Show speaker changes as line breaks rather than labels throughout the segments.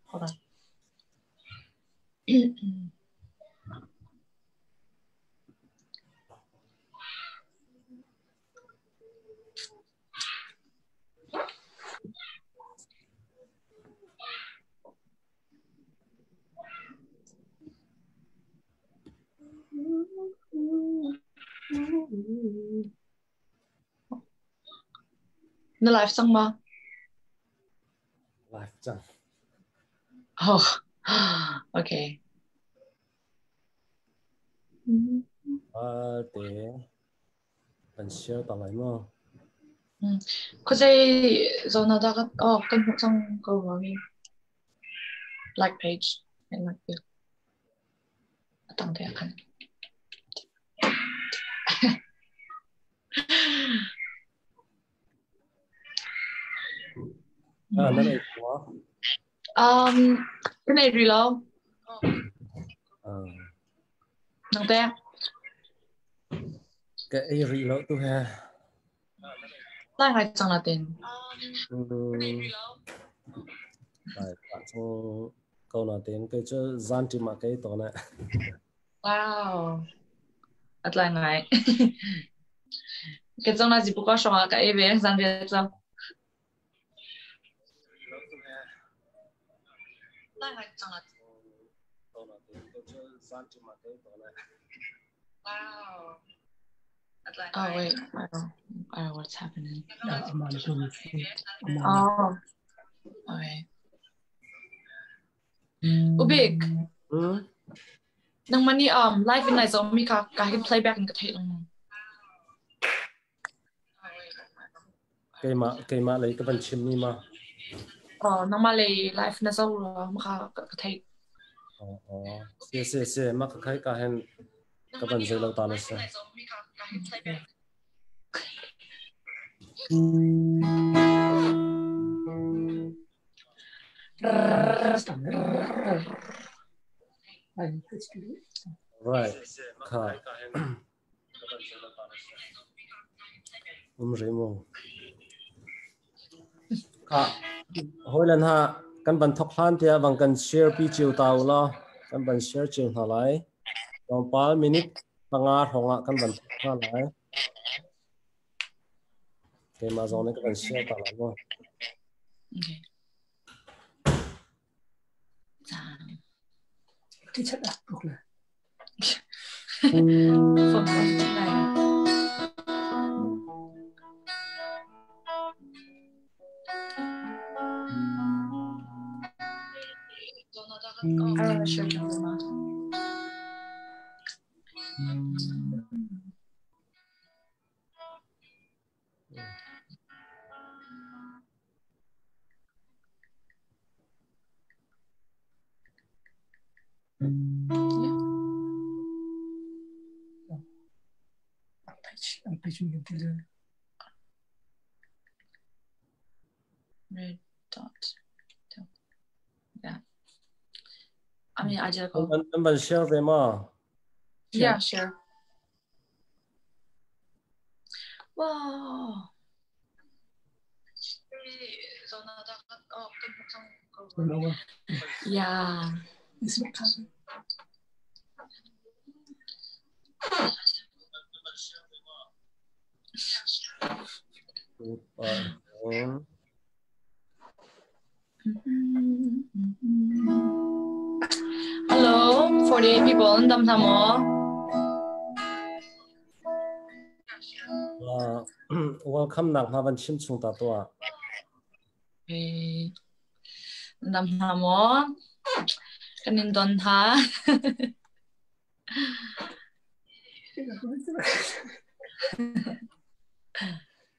Hold on. Nó live xong mà.
Live chẳng.
Oh, okay.
Để mình share tao lại mà.
Có gì rồi nó đã cần một trong câu hỏi like page and like việc tăng thêm khăn.
Nó này quá.
Cái này reload. Nâng té.
Cái reload tu ha.
Lại hay chẳng là tiền.
Lại bạn trong câu nào tiền cái chứ gian chỉ mà cái tổ này.
Wow. At lại ngay. Cái trong này chỉ có xong cái về gian về sao? Lại hay chẳng là
câu nào tiền cái chứ gian chỉ mà cái tổ này.
Wow. Oh wait, I don't know what's happening. Oh, okay. Ubik. Nang mani live in nice mi ka playback ng kathai lang.
Cái mà lấy cái phần chim ni mà.
Nang malay live na sa maka kathai.
Xe mắc khai cả hen các bạn dễ lâu ta nó sẽ. Right, khá. Rỉ mông. Khá. Hồi lần ha, căn bản thọc hàn thì bằng cần share pi chiều tàu lo, căn bản share chiều hả lại. Trong 3 minute, bằng ngã hông ạ, căn bản thọc hàn lại. Cái mà dòng này căn bản share tàu lại luôn.
Okay.
Cái chất ạ, được rồi.
Phần này. Red dot. Yeah. I mean, I just go.
Căn bản share về mà.
Yeah, sure. Wow. Yeah. Hello, 48 people in Dam Thamo.
Welcome nang havan chim chung ta to.
Okay. Dam Thamo. Kanin don ha.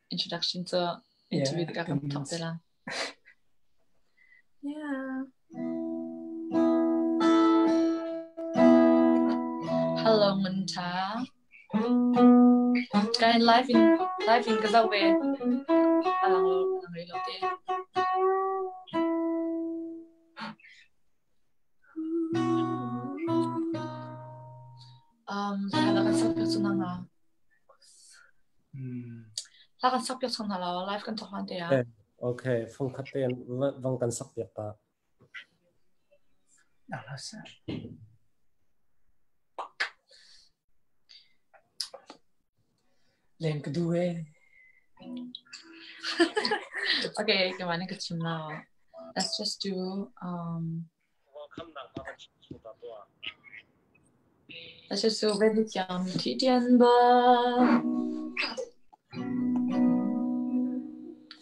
Introduction to interview the kakam top dela. Yeah. Hello, Munta. Kain live in Kazawe. Alang reload. Lakan sakyo sunanga. Lakan sakyo sunala live kan tohan dia.
okay phong khát tên vang cần sắc tiệc ta
lên cái đuôi
Okay, kemana ke chim now? Let's just do let's just do very young Ti Tian Ba.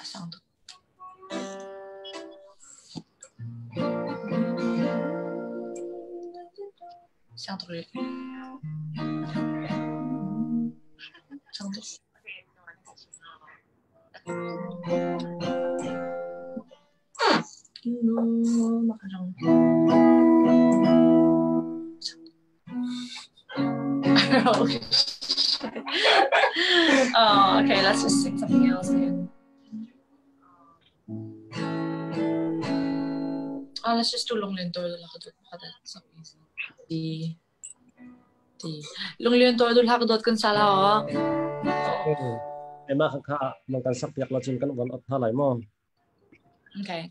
Sound. Sound really. Sound. Oh, okay, let's just sing something else then. Oh, let's just do Long Liên Tôi là so easy. Di Long Liên Tôi là cái đợt cân xa là
em mà khá mang cần sắc tiệc là trên căn vẫn ấp lại mò
okay.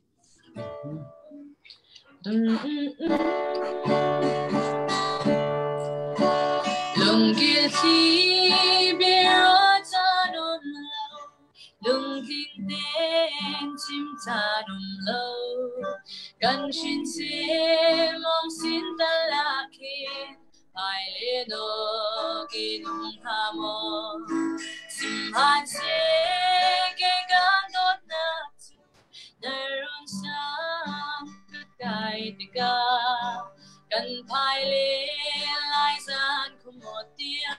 Lung kia chi biaruahnak lâu lung kinh tên chim cha num lâu gần xin xe mong xin ta là kia ai lê nó kỳ nung hà mò sim han xe cái gan đốt nát nơi run sáng cất cài tê ca cần phải lên lại gian không một tiếng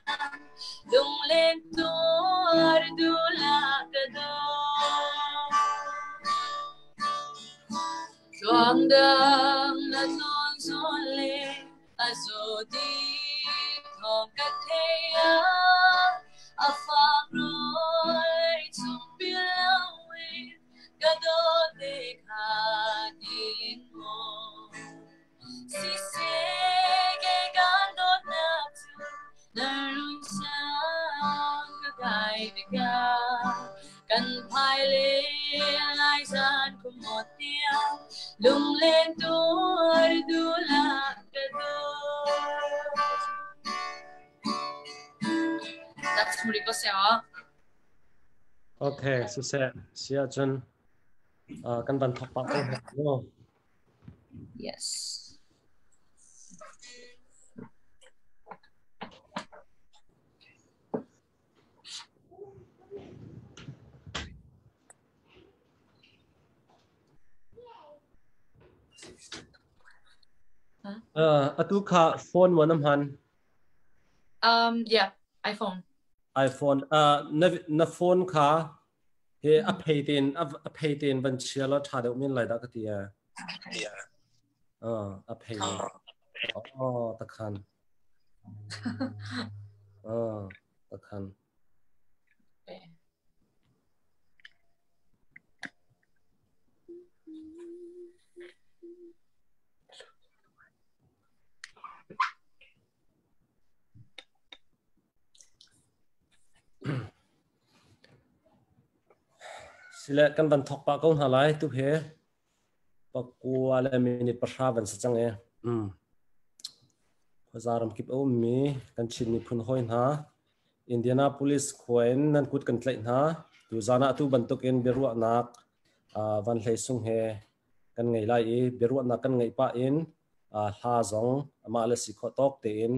lung lên tua du là cái đó choàng đằng là giòn giòn lên rồi đi thòng cất thế à phạc rồi trong biển lâu cái đó để khát in mong si se cái gan đốt nát nơi rung sáng cái gai để ca cần phải lên lại gian của một tiếng lung lên tuổi du là cái đó. That's Muriko Seo.
okay sẽ chân căn bản thọc bạc không
Yes.
atu kha phone mo nam han
Yeah, iPhone.
na phone kha he a pay tin ban chia lo tha de min lai da ka tia a pay ta khan ta khan sila kan ban thok pa kong halai tu he pakua le minute pasha ban sa chang e khazaram kip o mi kan chin ni phun hoi na Indianapolis khoin nan kut kan tlai na tu zana tu ban tok en Biaruahnak van Hlei sung he kan ngai lai e Biaruahnak kan ngai pa in hla zong ama le si kho tok te in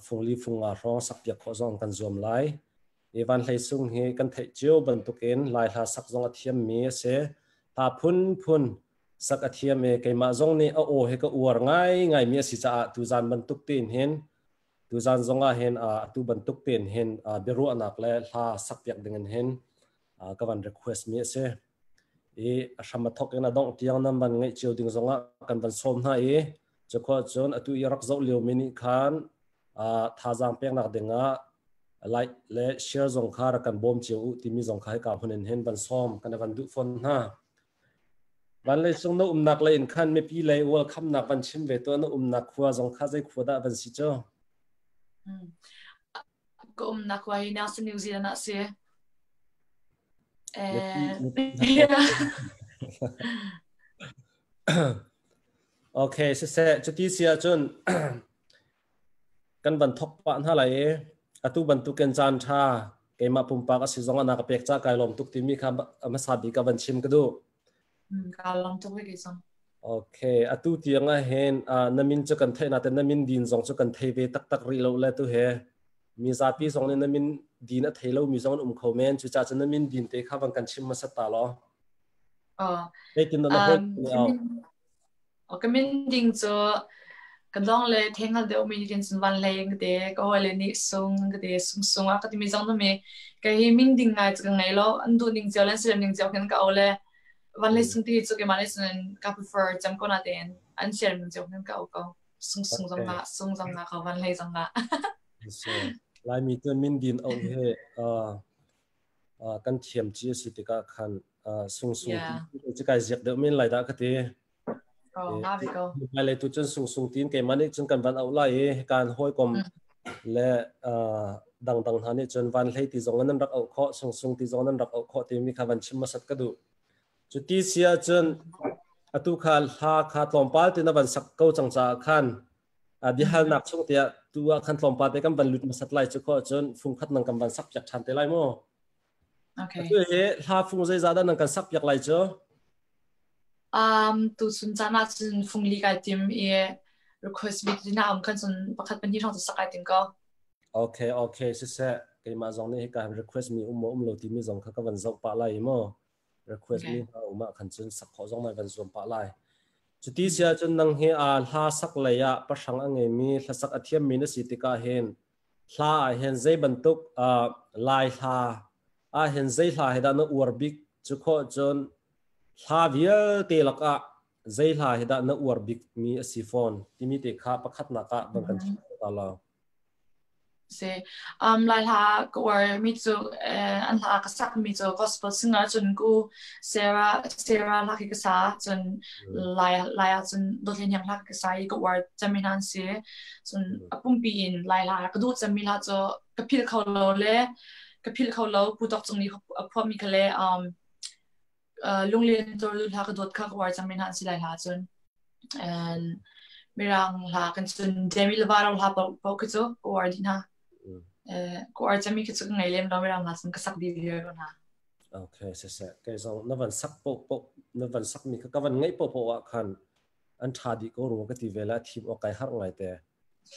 phungli phunga rong sak pia kho zong kan zom lai Evan Hlei sung he kan thei chiu ban tukin lai hla sak zong athiam mi se ta phun sak athiam me keima zong ni a o he ka uar ngai mi si cha tu zan ban tuk tin hen tu zan zonga hen tu ban tuk tin hen Biaruahnak le hla sak piak dengan hen ka van request mi se ashama thok ena dong tiang nam ban ngai chiu ding zonga kan ban som na chokho chon atu irak zo leo mini khan tha jang pek nak denga like le share zong khar kan bom chiu timi zong khai ka hunen hen ban som kan van du phone na ban le sung no nak le in khan me pi le welcome nak ban chim ve to no nak khwa zong kha jai khwa da ban si cho
Ko nak wa Nelson New Zealand na se
โอเคเสร็จจุดที่เสียจนกันบรรทุกปะนั่นแหละตุบรรทุกกันจานชาเกมาปุ่มปากสิจงอนาคตเปียกจากไกลลมทุกที่มีคำมาสาบีกับบัญชิมก็ดู
การลองทุกวิธีส่ง
โอเคตุที่ยังเห็นน้ำมินจะกันเทน่าแต่น้ำมินดินจงจะกันเทเวตักรีเราเลยตุเหมีซาปีจงเนี่ยน้ำมินดินเทเรามีจงคอมเมนต์จุดจะน้ำมินดินเตะข้าบังกันชิมมาสตาร์ล้อได้กินแล้ว
ก็มินดิ้งจะกันลองเลยเท่งกันเดี๋ยวมีดินสันวันเลยก็เดี๋ยวก็เลยนี่ส่งก็เดี๋ยวส่งก็ที่มีจังทำไมก็ให้มินดิ้งไงจะกันไงแล้วอันดูดิ้งเจ้าเล่นเสียดิ้งเจ้ากันก็เอาเลยวันเลยส่งที่จะกันมาเลยส่งก็ prefer จำก็น่าเด่นอันเสียดิ้งเจ้ากันก็เอาก็ส่งจังละเขาวันเลยจังละ
ลายมีตัวมินดินเอาให้กันเทียมจีสิติกาคันส่งจะกลายจากเดิมมินไหลได้ก็ทีอะไรตัวจนส่งตีนเกมันนี่จนกันวันเอาไล่การห้อยกลมและดังๆท่านี่จนวันให้ที่จงนั้นรักเอาข้อส่งที่จงนั้นรักเอาข้อที่มีคำวันชิมมาสักกระดูจุดที่เสียจนตุขาขาตอมปาที่นับวันสักเก้าจังจ้าขันดิฮัลนักช่วงเดียตัวขันตอมปาที่กันบันลุดมาสักไล่จุดข้อจนฟุ้งขัดนังกันบันสักจากชันเตไล่โม่ตัวฟุ้งใจจ้าดันนังกันสักจากไล่จ้า
ตัวสุนทรน่าจะฟุ้งลีกันทีมrequest บิดที่น่าคันส่วนประคัดเป็นที่ทางจะสักไอติมก็
โอเคเสร็จเกี่ยมาจงนี่การ request มีโลที่มีจงเขาก็วันจงปะไล่โม่ request มีมาขันจนสักข้อจงไม่วันจงปะไล่จุดที่เสียจนนังเฮลาสักเลยประชังอังเงมีลาสักอาทิตย์มีนสิติกาเห็นลาเห็นใจบรรทุกลายลาเห็นใจลาเห็นด้านอวร์บิกจุดข้อจนลาวิลเตลักใจลาเห็นด้านอวร์บิกมีสิฟอนที่มีเตะขาประคัดนักบังกันชิตาลา
ลายลาก็ว่ามีจูอันลากษัตริย์มีจู gospel ซึ่งจนกูเซราลักกิกษาจนลายจนโดดเรียนอย่างลักกิกษาก็ว่าจะมีนั่นเสียจนปุ่มปีนลายก็ดูจะมีลาจูกับพิลเขาเราผู้ดอกตรงนี้พอมีกันเลยโรงเรียนตัวลูกลาก็ดูข้าก็ว่าจะมีนั่นสิลายลาจนมีรังลากันจนเดมิลวาเราลาปกติก็ว่าดีนะก็อาจจะมีกิจกรรมไงเล่มเราไม่ทำงานสังกัดสักดีเดียวนะ
โอเคเสร็จก็จะนับวันสักปกนับวันสักมีก็วันไงปกว่าคันอันชาดีก็รู้ก็ที่เวลาทีมออกไปหาไงแต่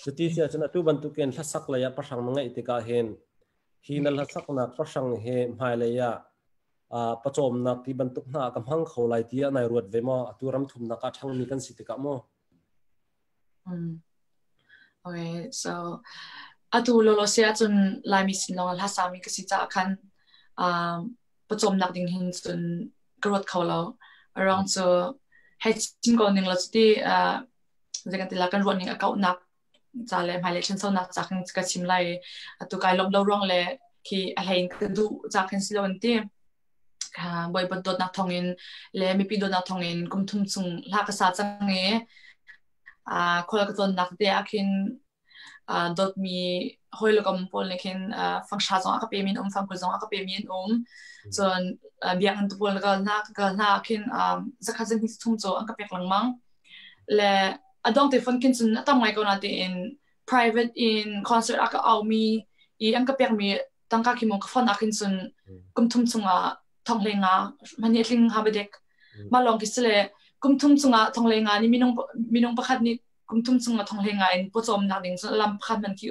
จุดที่เสียจนตัวบรรทุกเงินทัศสักเลยประชังมังไงติกาเห็นที่นั่นทัศสักนักประชังเห็นหายเลยประจมนักที่บรรทุกนักกำลังเขาไล่ที่ในรถเวมตัวรำทุ่มนักช่างมีกันสิติกาโม
โอเค so atu lolo sia chun lai mi sin long la sa mi ka si cha khan pachom nak ding hin chun growth kholo around so hai chin ko ning la ti zekan ti la kan running account nak cha le mai le chen so nak cha khan ka chim lai atu kai lom lo rong le ki a hein ka du cha khan si lo ti ka boy bot dot nak thongin le mi pi dot nak thongin kum thum chung la ka sa chang nge khola ka ton nak de akin dot mi hoi lo kam pol nekin function zong ka payment fang ko zong ka payment chon biang an pol ka na kin zakha zen his thum cho an ka pek lang mang le adong te fon kin chun atam ngai ko na te in private in concert aka au mi an ka pek mi tang ka ki mo ka fon akin chun kum thum chunga thong lenga mani tling ha bedek ma long ki sele kum thum chunga thong lenga ni minong pakhat ni kum thum chunga thong lenga in po chom na ding lam khat man ki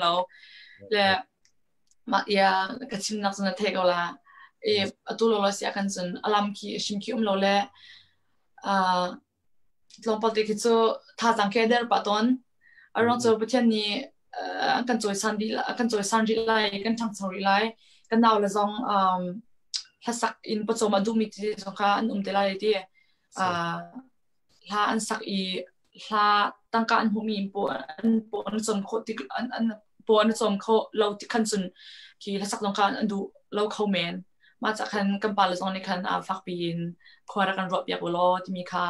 lo le ma ya ka chim nak chuna the ko la atulo lo sia kan chun alam ki shim ki lo le tlom pa te ki chu tha jang ke der paton arong cho pathian ni kan choi sanri lai kan thang chori lai kan naw la zong hasak in po chom adu mi ti so kha an te lai ti la an sak I la tangka an humi po an som kho ti an po an som kho lo ti khan sun ki la sak long kan an du lo kho men ma cha khan kan pa la zong ni khan fak pin khwara kan rop yak lo ti mi kha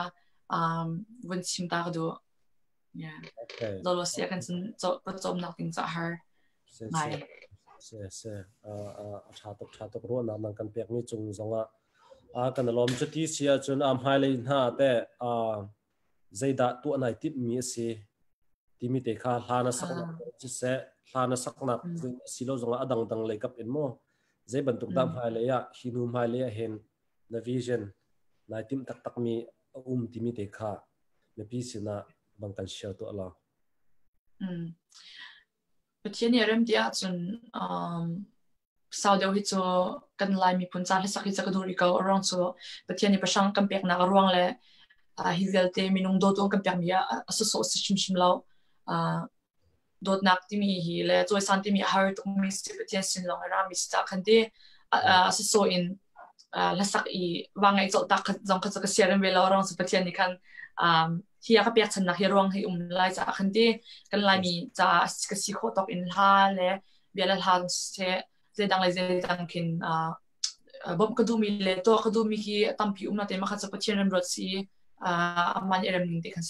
won chim ta do yeah lo sia kan sun cho po chom nak ting cha har mai
เสชาตกรัวนังกันเปียกมีจุงจงกันลมจุดที่เสียจนไฮเลยนะแต่ใจด่าตัวไหนติดมีสิที่มีแต่ข้าหานะสักนักจิเสหานะสักนักสิโลจงดังเลยกับอินโมใจบรรทุกดำไฮเลยหินุมไฮเลยเห็นในวิชั่นในทีมตักมีที่มีแต่ข้าในพิสินะบังกันเชียวตัวละ
ประเทศนี้เริ่มที่จนสาวเดียวที่จะกันไล่มีผลจากที่สักที่จะกระดูริกเอาร่างจะประเทศนี้ประชังกันเปียกนักร่วงเลยฮิเดลเตมีนุ่งโดดกันเปียกมีสุดๆชิมแล้วโดดนักที่มีฮิเลยตัวสันที่มีฮาร์ดมีสิบประเทศสินลองรามิสจากคันที่สุดๆอินและสักอีวางไอ้โจตักจงเขาจะเสียเรื่องเวลาร่างสุดประเทศนี้คันที่ก็เปียกชนะที่ร่วงให้ไล่จากคันที่กันไล่มีจะกระสีโคตกอินท่าเลยเบียร์ละทางเสียเจดังเลยเจดังกินบ่มกระดูมีเลยตัวกระดูมีที่ตั้มผิวนั่นเองมาคัดจะประเทศนั้นรถสีมันเริ่มนิ่งที่กัน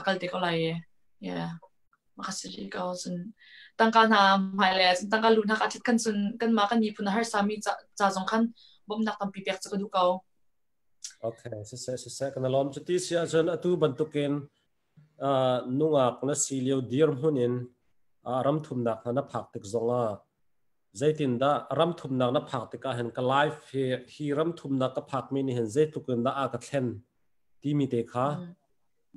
กัลเด็กอะไรมาคัดสิก็ส่วนตั้งการทำหายเลยตั้งการลุ้นหักอาทิตย์กันส่วนกันมากันมีพุนหาสามีจะจงคันบ่มนักตั้มปีเปียกจะกระดูเขา
โอเคเสกันลมจุดที่เสียจนอตุบรรทุกินนุ่งอักนัสซีเลียวดีร์มหุนินรำทุ่มนักนับผักติกจงใจตินดารำทุ่มนักนับผักติกาเห็นกันไลฟ์ฮีรำทุ่มนักกับผักมีนี่เห็นใจทุกินดาอากาศเห็นที่มีเตค่ะ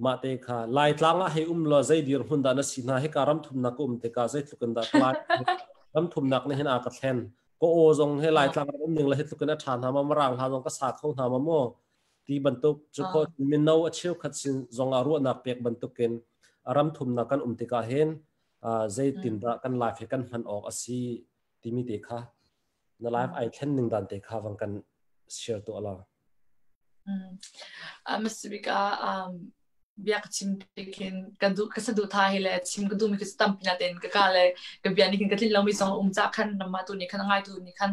มาเตค่ะไล่ตั้งให้ลอใจดีร์หุ่นดานัสซีน่าให้การรำทุ่มนักเตค่ะใจทุกินดาไล่รำทุ่มนักนี่เห็นอากาศเห็นก็โอจงให้ไล่ตั้งหนึ่งเลยให้ทุกินดาทานทำมารางทานจงก็สาดเข้าทำมาโม่ที่บรรทุกจุดโคตรมินเอาเชี่ยวขัดสินจงอารุนักเปียกบรรทุกินรำทุ่มนักกันติกาเห็นใจตินดากันไลฟ์กันมันออกสิที่มีเด็กค่ะในไลฟ์ไอเทนหนึ่งดันเด็กค่ะวังกันเชียร์ตัวละ
มิสบิกาเบียกชิมกินกันดูก็สะดุดท้ายเลยชิมก็ดูมีก็สตัมปินาเต็นก็การเลยก็เบียนี่กินก็ที่เรามีสองจากขันนำมาตัวนี้ขันง่ายตัวนี้ขัน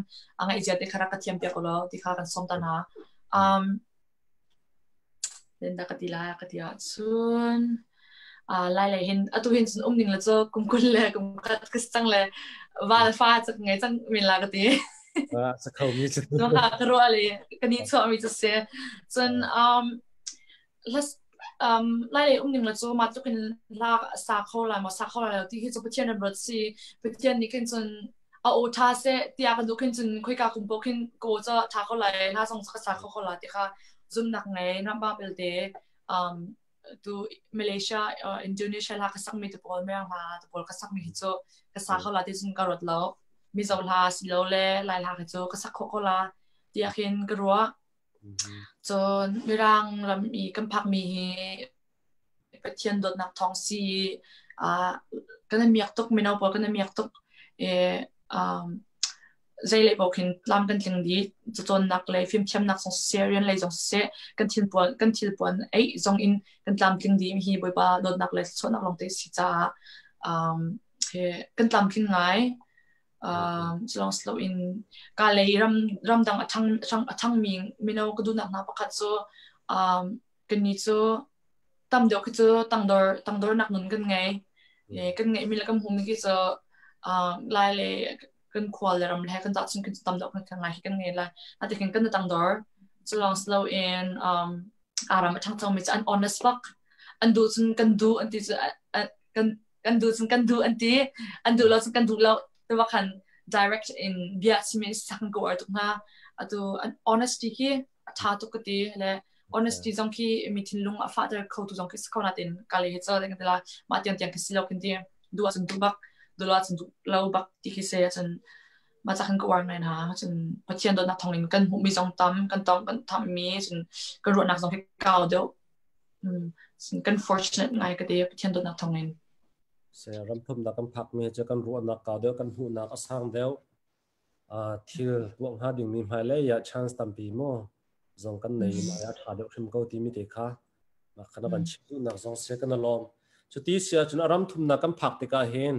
ง่ายจะได้คาราคาเทียมเปียกแล้วที่ข้ากันส่งตานะเดินตากติลากติอาส่วนไล่เห็นตัวเห็นส่วนนิ่งแล้วจะกุมกุลเลยกุมกัดกึศจังเลยว่าฟ้าจะไงจังมีลากติ
สักเขามีจุด
น้องหากรัวเลยกันนี้ชัวมีจะเสียส่วนแล้วไล่นิ่งแล้วจะมาตุกินลากสาเขาลายมาสาเขาลายแล้วที่จะไปเที่ยวในบริษัทไปเที่ยวนี้กันจนโอท่าเสียที่อยากดูกันจนคุยกับคุณพ่อกันก็จะท่าเขาลายท่าส่งสาเขาลายที่ค่ะจุ่มหนักไงน้ำบ้าเปลเดตัวมาเลเซียอินโดนีเซียลากระสักมีตัวบอลไม่ยังมาตัวบอลกระสักมีหิโจกระสักเขาลาที่จุ่มกระโดดแล้วมีจะลาสิแล้วเลยลายลากหิโจกระสักเขาลาที่อยากเห็นกระรัวจนมีรังลำมีกำพักมีไปเที่ยวโดดนักท้องซีกันมีอยากตกไม่เอาบอลกันมีอยากตกใจเลยบอกเห็นลำกันถึงดีจะจนนักเลยฟิล์มเข้มนักส่งเสียเรียนเลยส่งเสียกันทิลปวนไอ้ส่งอินกันลำถึงดีมีบ่อยบ้าโดนนักเลยส่วนนักลงเตะสิจ้ากันลำถึงไงจะลองสโลอินการเลยรำดังทั้งมีเอาก็ดูนักนับประคัตโซกันนี้โซตั้มเดียวคือโซตั้งดอร์นักนุนกันไงกันไงมีแล้วก็หูมีกี่โซลายเลยกันควอลเลยรำเลยกันตัดสินกันตั้มดอกกันไงกันไงล่ะอาจจะกันตั้งดอร์จะลองสโลอินรำทั้งมีจะอัน honest บักอันดูจนกันดูอันที่จะกันดูจนกันดูอันที่อันดูเราจนกันดูเราแต่ว่าคัน direct in เบียร์ที่มีสักกันก็อ่ะตุกนะอันดู honesty ที่ท่าตุกติเลย honesty จงที่มีทิ้งลงfather เขาตุจงที่สกาวนาตินกาเลยเจอได้กันแต่ละมาเตียงที่สิเรากันที่ดูจนดูบักดูเราจนเราบักที่คิดเสียจนมาจากกันก็วางเลยนะจนพอเทียนโดนนักทองลินกันมีจงตั้มกันต้องกันทำมีจนก็รวดนักจงที่เก่าเดียวกัน fortunate ไงก็เดียวพอเทียนโดนนักทองลิน
เสียรำทุ่มนักกันพักมีจะกันรวดนักเก่าเดียวกันหูนักสร้างเดียวที่ตัวหาดิ่งมีหมายเลยอย่า chance ตั้มปีโม่จงกันในมาอยากหาเดียวขึ้นก็ที่มีเด็กค่ะมาขณะบัญชีนักจงเสียกันลองจุดที่เสียจนรำทุ่มนักกันพักติกาเห็น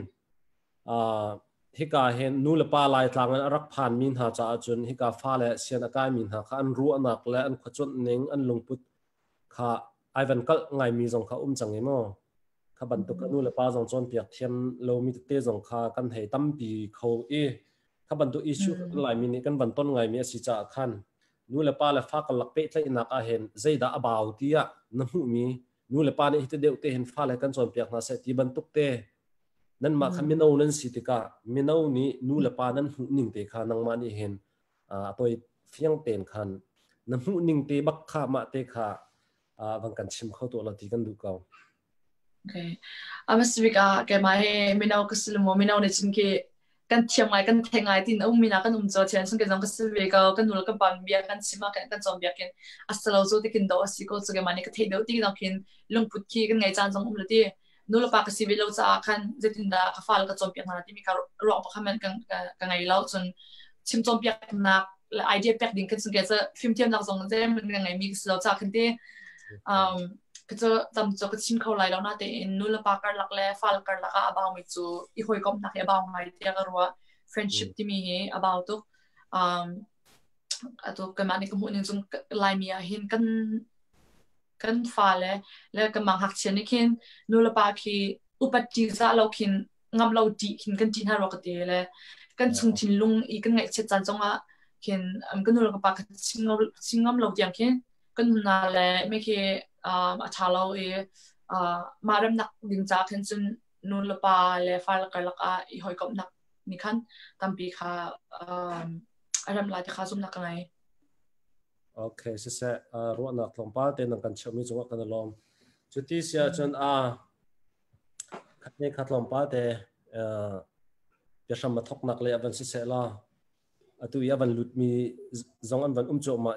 ฮิกาเห็นนู่นละปาลายทางนั้นรักผ่านมินหาจ่าจนฮิกาฟ้าและเสียนอากาศมินหาข้าอันรู้นักและอันขจรเน่งอันลงพุทข้าไอวันก็ไงมีจงข้าจังไงมั้งข้าบรรทุกนู่นละปาจงจนเปียกเทียมเรามีเตจงข้ากันให้ตั้มปีเขา ข้าบันตุอิชูหลายมินิกันบันต้นไงมีสิจ่าขันนู่นเลยป้าเลยฟ้ากันหลักเป๊ะเลยนักอาเห็นใจด่าบ่าวที่อ่ะน้ำหูมีนู่นเลยป้าเนี่ยที่เดียวเตะเห็นฟ้าเลยกันจนเปียกน่าเสียที่บันตุกเตะนั่นมาขมินเอานั่นสิติกามินเอานี้นู่นเลยป้านั่นหูนิ่งเตะขานังมานี่เห็นตัวเฟียงเต็นขันน้ำหูนิ่งเตะบักขามาเตะขาบางกันชิมเข้าตัวเราที่กันดูเก่า
Okay. Amasbika ke mai minau keselmo minau ne chinke kan thiamai kan thengai tin mina kan umjo chen sung ke jang keselbika kan nul ka ban bia kan chima kan zom bia ken asalo zo tikin do asiko zo ke mani ka thei do ti na kin lungput ki kan ngai chan jong umlati nul pa ka sibilo cha kan zetinda ka fal ka zom bia na ti mi ka ro pa khamen kan ngai lau chun chim zom bia na idea pek ding kan sung ke za film tiam na zong je min ngai mi keslo cha kan teก็จะจำจะก็ชิมเขาไล่แล้วนะแต่นู่นละปากกันหลักแล้วฟังกันหลักอ่ะบ่าวไม่จู่อีกคนก็นักบ่าวไงที่ก็รู้ว่า friendship ที่มีบ่าวตุกตุกกันมาในกลุ่มนึงจงไล่มีเห็นกันฟ้าแล้วกันมังหักเชียนนี่คินนู่นละปากที่อุปติจะเราคินงำเราดีคินกันจีนฮารอกตีเลยกันชงจินลุงอีกันไงเช็ดจันจงอ่ะคินกันนู่นละปากชิงงำเราอย่างคินกันนั่นแหละไม่คิดชาเรามาเริ่มนักดิ้งจากเห็นจนนู่นละปาเลยไฟล์กันละก็อีหอยกับนักนี่คันตั้มปีค่ะอารมณ์ลายที่ข้าซุ่มนักไง
โอเคเสร็จรู้นักลงป้าเต็นนักกันเชื่อมีจังหวะกันลมจุดที่เสียจนคัดนี้คัดลงป้าเตเดี๋ยวฉันมาทกนักเลยวันเสร็จละตัวยาวันหลุดมีจงอันวันโจมา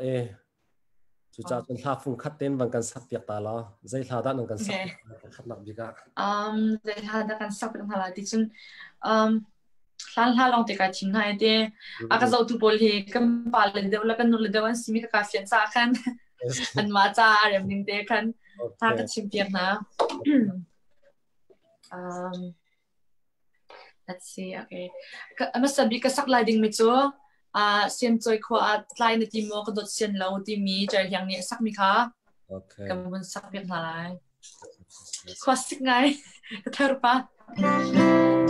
จุดจ้าจนท่าฟุ้งคัดเต้นวันกันสักเปียกตาละใจท่าด้านกันสักคัดหนักดีกัน
ใจท่าด้านกันสักเป็นท่าละที่จนท่าลองติดกันทิ้งให้เด้อากาศอุตุบลีกันปาเลนเดวแล้วกันนู่นเลนเดวันสิมีกับการเฟียนซ่าคันอันมาจ้าเรื่องนึงเด้คันท่ากันชิมเปียกนะ let's see okay มาสับดีกับสักลายดิ่งมิจูเสียงจอยขวาไลน์ในทีมก็โดดเสียงเราทีมีใจอย่างนี้สักมีค่ะกำลังสักเพียงอะไรขวาสิไงก็เท่าปะ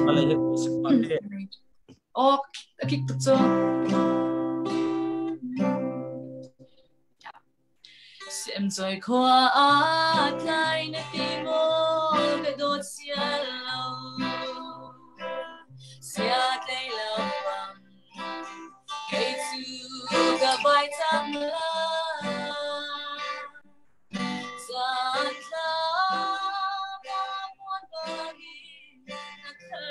อะไรเนี่ยสิบปากเนี่ย
โอ้คิดปุ๊บจ้าเสียงจอยขวาไลน์ในทีมก็โดดเสียงเราเสียใจแล้วให้จูกับใบจังละจันทราบางวันบางทีนักเธอ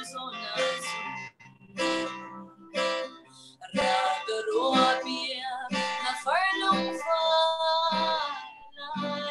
โซนัสรักรัวเปียนักฝันลงฟ้าไหล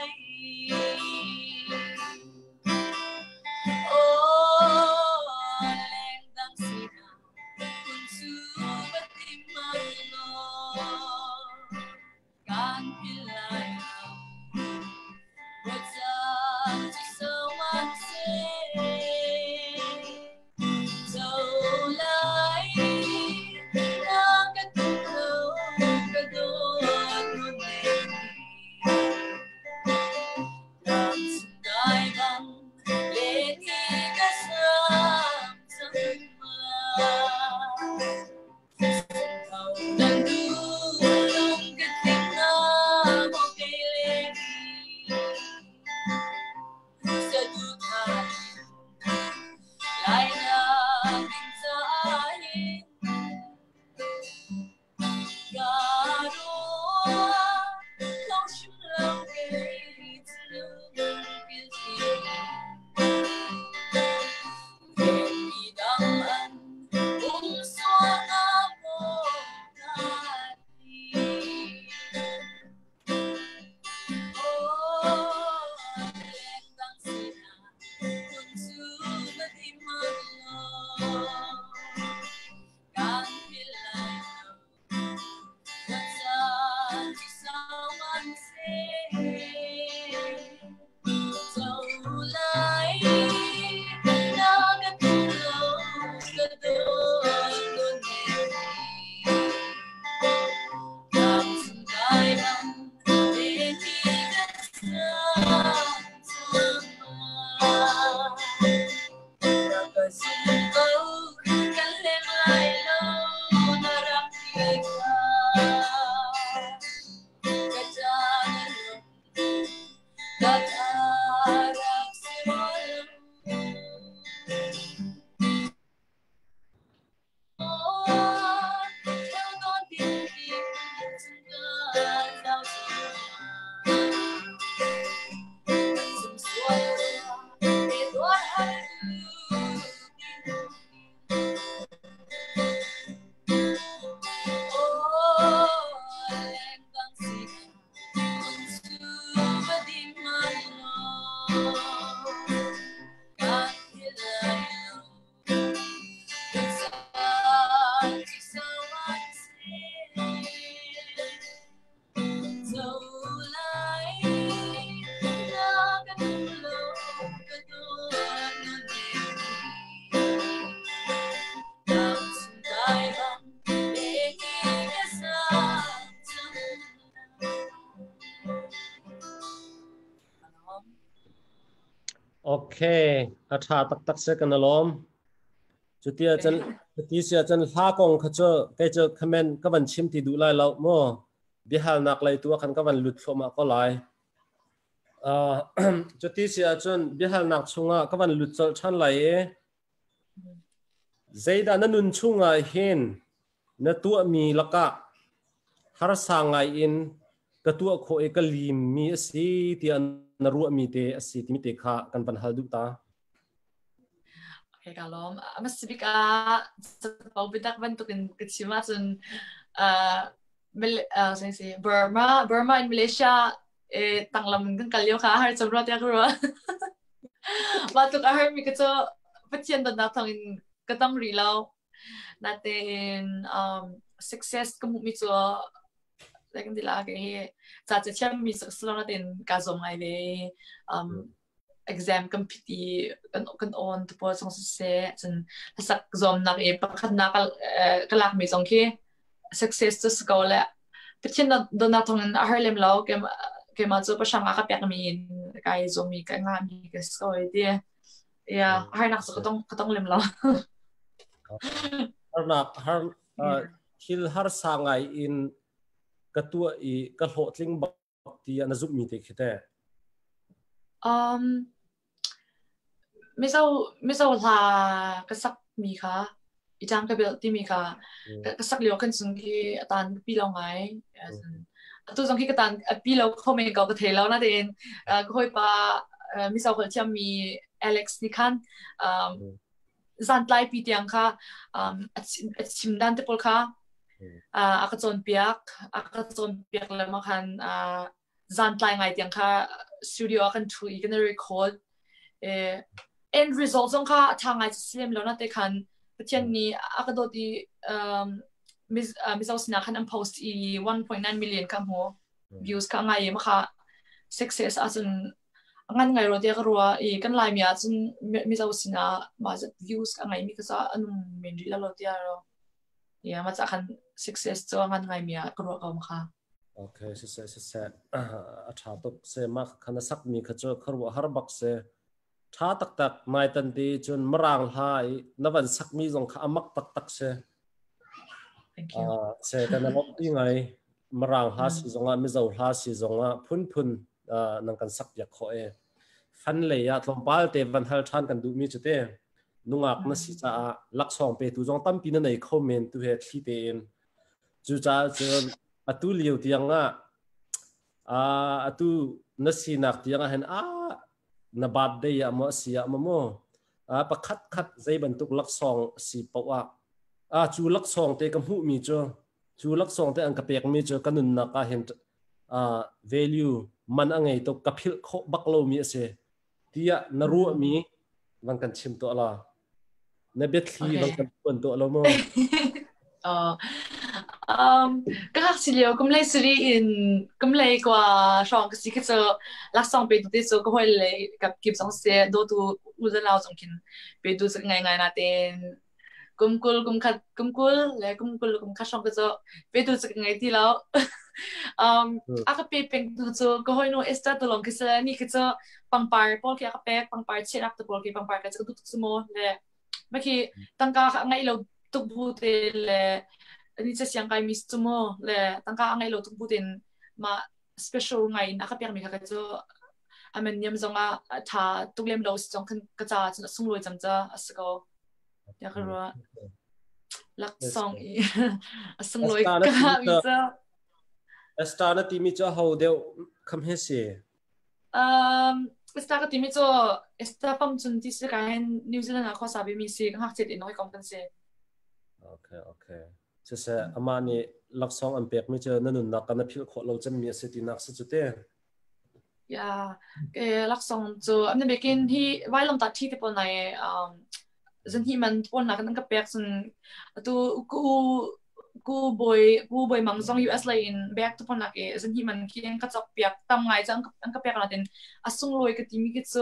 Okay, atha tak se kan alom. Chutia chan chutia chan ha kong khacho kai cho comment ka ban chim ti du lai lo mo. Bihal nak lai tu kan ka ban lut phoma ko lai. Chutia chan bihal nak chunga ka ban lut chol chan lai e. Zaida nanun chunga hin na tu mi laka har sangai in ka tu kho e ka lim mi si ti an na ru mi te asi ti mi te kha kan ban hal du ta.
Okay, kalom. Mas sibika sa pagbitak bantukin katsimatun Burma in Malaysia tanglam kan kalyo ka har sobrang tiyak ro. Batuk ahar mi kato patien do natang in katang rilaw natin success kamu mi to like hindi lagi sa cham mi success natin kazong ay exam compete kan on to po song se chen sak zom nak e pakhat na kalak mi song ki success to scholar patien do natang aharlem law ke ma zo pa siyang akapyak mi kay zomi kay nga mi ka so idea yeah har nak so katong lem law
har hil har sangai in katua I ka hotling bakti na zup mi te khite
misaw la kasak mi ka itang ka bil ti mi ka kasak lio kan sung ki atan pilaw ngai atu sung ki katan pilaw ko me ka thelaw na din khoi pa misaw ko cham mi Alex ni kan zantlai pi tiang ka chimdan te pol ka akachon piak lama kan zantlai ngai tiang ka studio akan thu I kan record end result song ka thangai slim lo na te kan patien ni akadoti misaw sina kan post I 1.9 million ka mo views ka ngai ma ka success asun ngan ngai ro te ka ruwa I kan lai mi asun misaw sina ma views ka ngai mi ka sa anum menri la lo tia ro ya ma cha kan success to ngan ngai mi ka ruwa ka ma ka
okay se atha tok se ma khana sak mi khacho kharwa har bak se tha tak mai tan ti chun marang hai nawan sak mi jong kha amak tak se
thank you
se kan lok ti ngai marang ha si zonga mi zo ha si zonga phun nang kan sak ya kho e fan le ya tlom pal te van hal than kan du mi chute nungak na si cha lak song pe tu jong tam pi na nei comment tu he thi te in chu cha chun atu liu tianga atu na si nak tianga hen na bad day ya mo siya mo pakhat khat zai bantuk lak song si pawa chu lak song te kam hu mi chu lak song te ang kapek mi cho kanun na ka hen value man angai to kapil kho baklo mi ase tia na ru mi wang kan chim to ala na bet khi wang kan pon to lo mo
các sĩ liệu cũng lấy xử lý in cũng lấy qua xong cái gì cái chỗ lắc xong bị tụi tôi có hồi lấy gặp kịp xong xe đôi tụ udah lao xong kín bị tụi tôi ngày ngày natin cũng khát xong cái chỗ bị tụi tôi ngày đi lao aka pe peng tu cho ko hoi no extra to long kisa ni kisa pangpar pol ki aka pek pangpar chet up to pol ki pangpar ka tu sumo le maki tangka ngai lo tuk bu te le ni cha siang kai mis sumo le tangka ngai lo tuk bu ten ma special ngai aka pek mi ka cho มันยังจงถ้าตุกเลี้ยมเราจงขึ้นกระจายจนส่งรวยจำจะสกออยากรู้ว่าลักส่งอีส่งรวยก็มีจะ
สตาร์นัที่มีจะเขาเดียวคำเฮสี
สตาร์ก็ที่มีจะสตาร์ปั๊มจนที่สุดการนิวซีแลนด์ข้อสอบมีสิก็หักเจ็ดอินน้อยกำกันสิ
โอเคเสียอามานี่ลักษณะอันเปียกไม่เจอนั่นนักกันนะพิลขอเราจะมีสิทธินักสุดเต้
ยาลักษณะจะอันนี้เบกินที่ไว้ลำตัดที่ที่ปนในซึ่งที่มันปนนักนั่นก็เปียกซึ่งตัวกูบอยมังซอง US เลยอินเบียกทุกคนนักซึ่งที่มันคิดก็จะเปียกทำไงจะอันก็เปียกอะไรเด่นส่งรวยก็ที่มีกิจ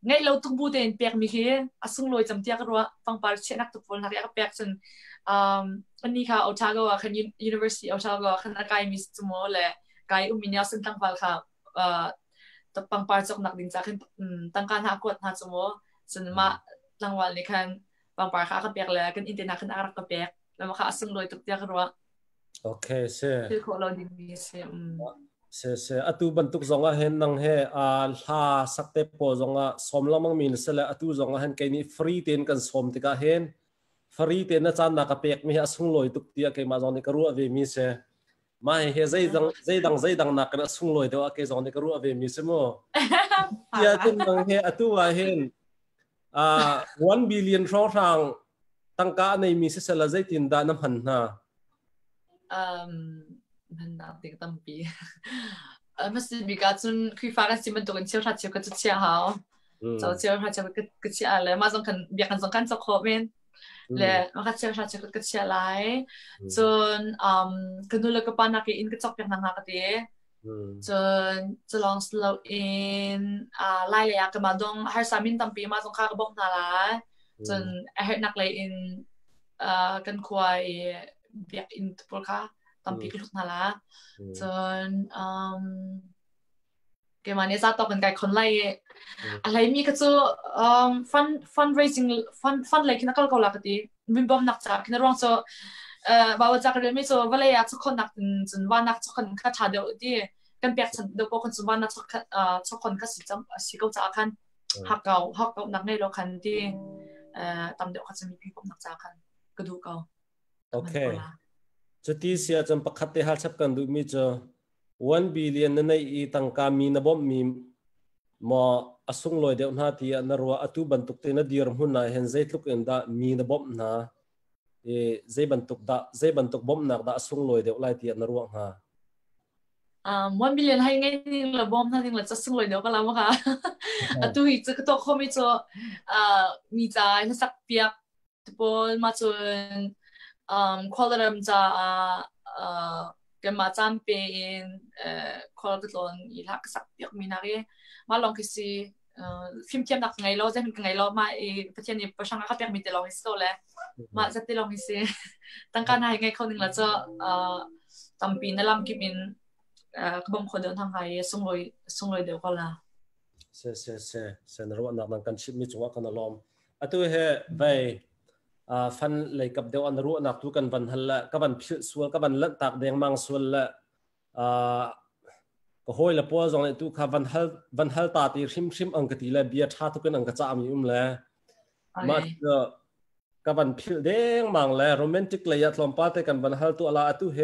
ไงเราทุกบูเด่นเปียกมีแค่ส่งรวยจำเตียก็รู้ว่าฟังปาร์เชนักทุกคนนักก็เปียกซึ่งวันนี้ค่ะเอาชาโกว่าคัน University เอาชาโกว่าคันนักไกมีสมอเลยไกอุมิเนียซึ่งตั้งฟังค่ะตับปังปาร์จกนักดิ้งจากตั้งการหากดหาสมอซึ่งมาตั้งวันนี้คันปังปาร์ค่ะก็เปียกเลยกันอินเทอร์เน็ตคันอารักก็เปียกแล้วมาค่ะส่งรวยทุกเตียก็รู้ว่า
โอเคเสีย
คือของเราดีมีเ
สียอตุบันทุกจงอ่ะเห็นนังเฮลาสักเตปจงอ่ะสมละมังมีนเสละอตุจงอ่ะเห็นแค่นี้ฟรีเต็นกันสมติกาเห็นฟรีเต็นน่ะจันนักเปียกมีอาส่งรวยทุกเตียแค่มาจงนี่ก็รู้ว่าเวมีเสียมาเฮใจดังนักกันส่งรวยเดี๋ยวแค่จงนี่ก็รู้ว่าเวมีเสมอเตียจนนังเฮอตุว่าเห็น1 billion ทางตั้งการในมีเสละใจตินดาน้ำหันนะ
มันน่าติดตั้งปีมันสิมีการจนคุยฟ้ากันสิมันตัวกันเชี่ยวทัดเชี่ยวก็จะเชี่ยวเขาจะเชี่ยวทัดเชี่ยวก็เชี่ยวอะไรมาสองคันเบียกันสองคันจะครบเองเลยมาคัดเชี่ยวทัดเชี่ยวก็เชี่ยวอะไรจนกันดูเลยก็ปานักอินก็จบอย่างนั้นก็ดีจนจะลอง slow in ไล่เลยก็มาดงให้สามินตั้งปีมาสองข้าก็บอกน่าละจนให้นักเลยอินกันควายเบียกอินตัวค่ะตั้งปีก็ทุกน่าละจนเกี่ยมันเนี่ยจะต่อกันไกลคนไล่อะไรมีก็จะfundraising fund เลยคิดนักก็ลักดีมินบอมนักจากคิดนักร้องจะบ่าวจากเรื่องไม่จะว่าเลยอยากทุกคนนักจนว่านักทุกคนก็ถ่ายเดี๋ยวดีกันเปียกฉันเดี๋ยวก็คนจนว่านักทุกคนก็สิก็จะคันหักเก่านักในโลกันที่ตามเดี๋ยวเขาจะมีพี่ผมนักจากคันก็ดูเก่า
โอเคจะที่เสียจำปักขัดเตะหัดชับกันดูมีจะ1 billion นั่นในอีตั้งการมีนบ่มีมาส่งรวยเดี๋ยวหน้าที่นรัวอตุบันทุกเตนดีรหุ่นน่ะเห็นใจทุกเอ็นดามีนบ่นะใจบันทุกบ่นักดาส่งรวยเดี๋ยวไล่ที่นรัวฮะ
1 billion ให้ไงนี่ละบ่นั่นนี่ละจะส่งรวยเดี๋ยวก็แล้วมั้งค่ะอตุอีจะก็ต้องเขาไม่จะมีใจให้สักเปียกทุกคนมาจนควอลเลอร์จะกันมาจำเป็นควอลเลอร์ตอนอีลักสักเปียกมีนักมาลองคิดสิฟิล์มเทียมนักไงเราจะเป็นไงเรามาประเทศนี้ประชันก็เปียกมีแต่ลองคิดตัวเลยมาจะติลองคิดสิตั้งการให้ไงคนหนึ่งละจะจำเป็นนั่นลำกิบินก็บ่มคนเดินทางไกลส่งรวยเดี๋ยวก็ละ
เสนรัวนักนั่งกันชิมมีจังหวะกันอารมณ์อตุเฮไปฟันเลยกับเดียวอันรู้นักทุกันวันฮัลละกับวันพิส่วนกับวันเล่นตากแดงมังส่วนละก็ห้อยละปัวจงเลยทุกข้าวันฮัลตาตีชิมอังกฤษละเบียร์ท่าทุกันอังกฤษมีละมาเจอกับวันพิแดงมังละโรแมนติกเลยยัดลมปาเตกันวันฮัลตัวละตุเฮ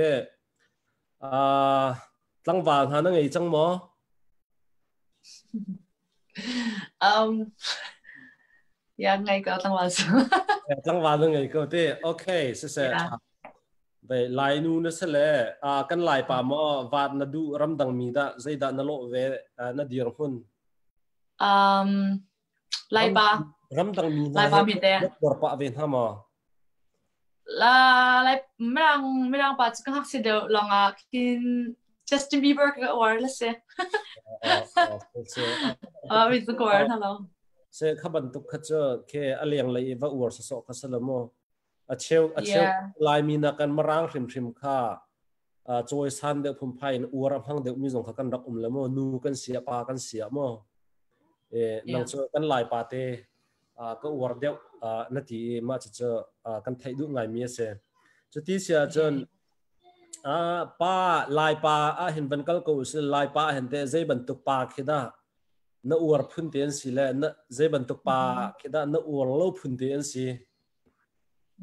ตั้งวางหานั่งไงจังหมอ
ยังไงก็ตั้งวัน
ตั้งวันนั่งไงก็ได้โอเคเสร็จไปไลน์นู้นเสร็จแล้วกันไลน์ป่ามอวาดนัดูรำดังมีดะใจดะนโลเวนัดเดียร์หุ่น
ไลน์ป่
ารำดังมี
ไลน์ป่ามีแต่
ดอร์ป่าเวนฮามอ
ไลน์ไม่รังป่าจะก็หักเสียเดียวลองกินJustin Bieber ก็อวดละเสียวิสกอร์ฮัลโหล
เสกขับบันทุกขจรแค่อะไรอย่างไรว่าอวดสกสลามเชลลายมีนักการมารางริมข้าจอยซันเดพุ่มไพ่อวดรำพังเดมีส่งกันรักละมั่วนูกันเสียปากันเสียมั่วนังเจอกันลายปาเตก็อวดเดียวนาทีมาจะกันไทยดูไงมีเสียจุดที่เสียจน pa lai pa hin ban kal ko sil lai pa hin te zai ban tuk pa khida na uar phun ten si le na zai ban tuk pa khida na uar lo phun ten si.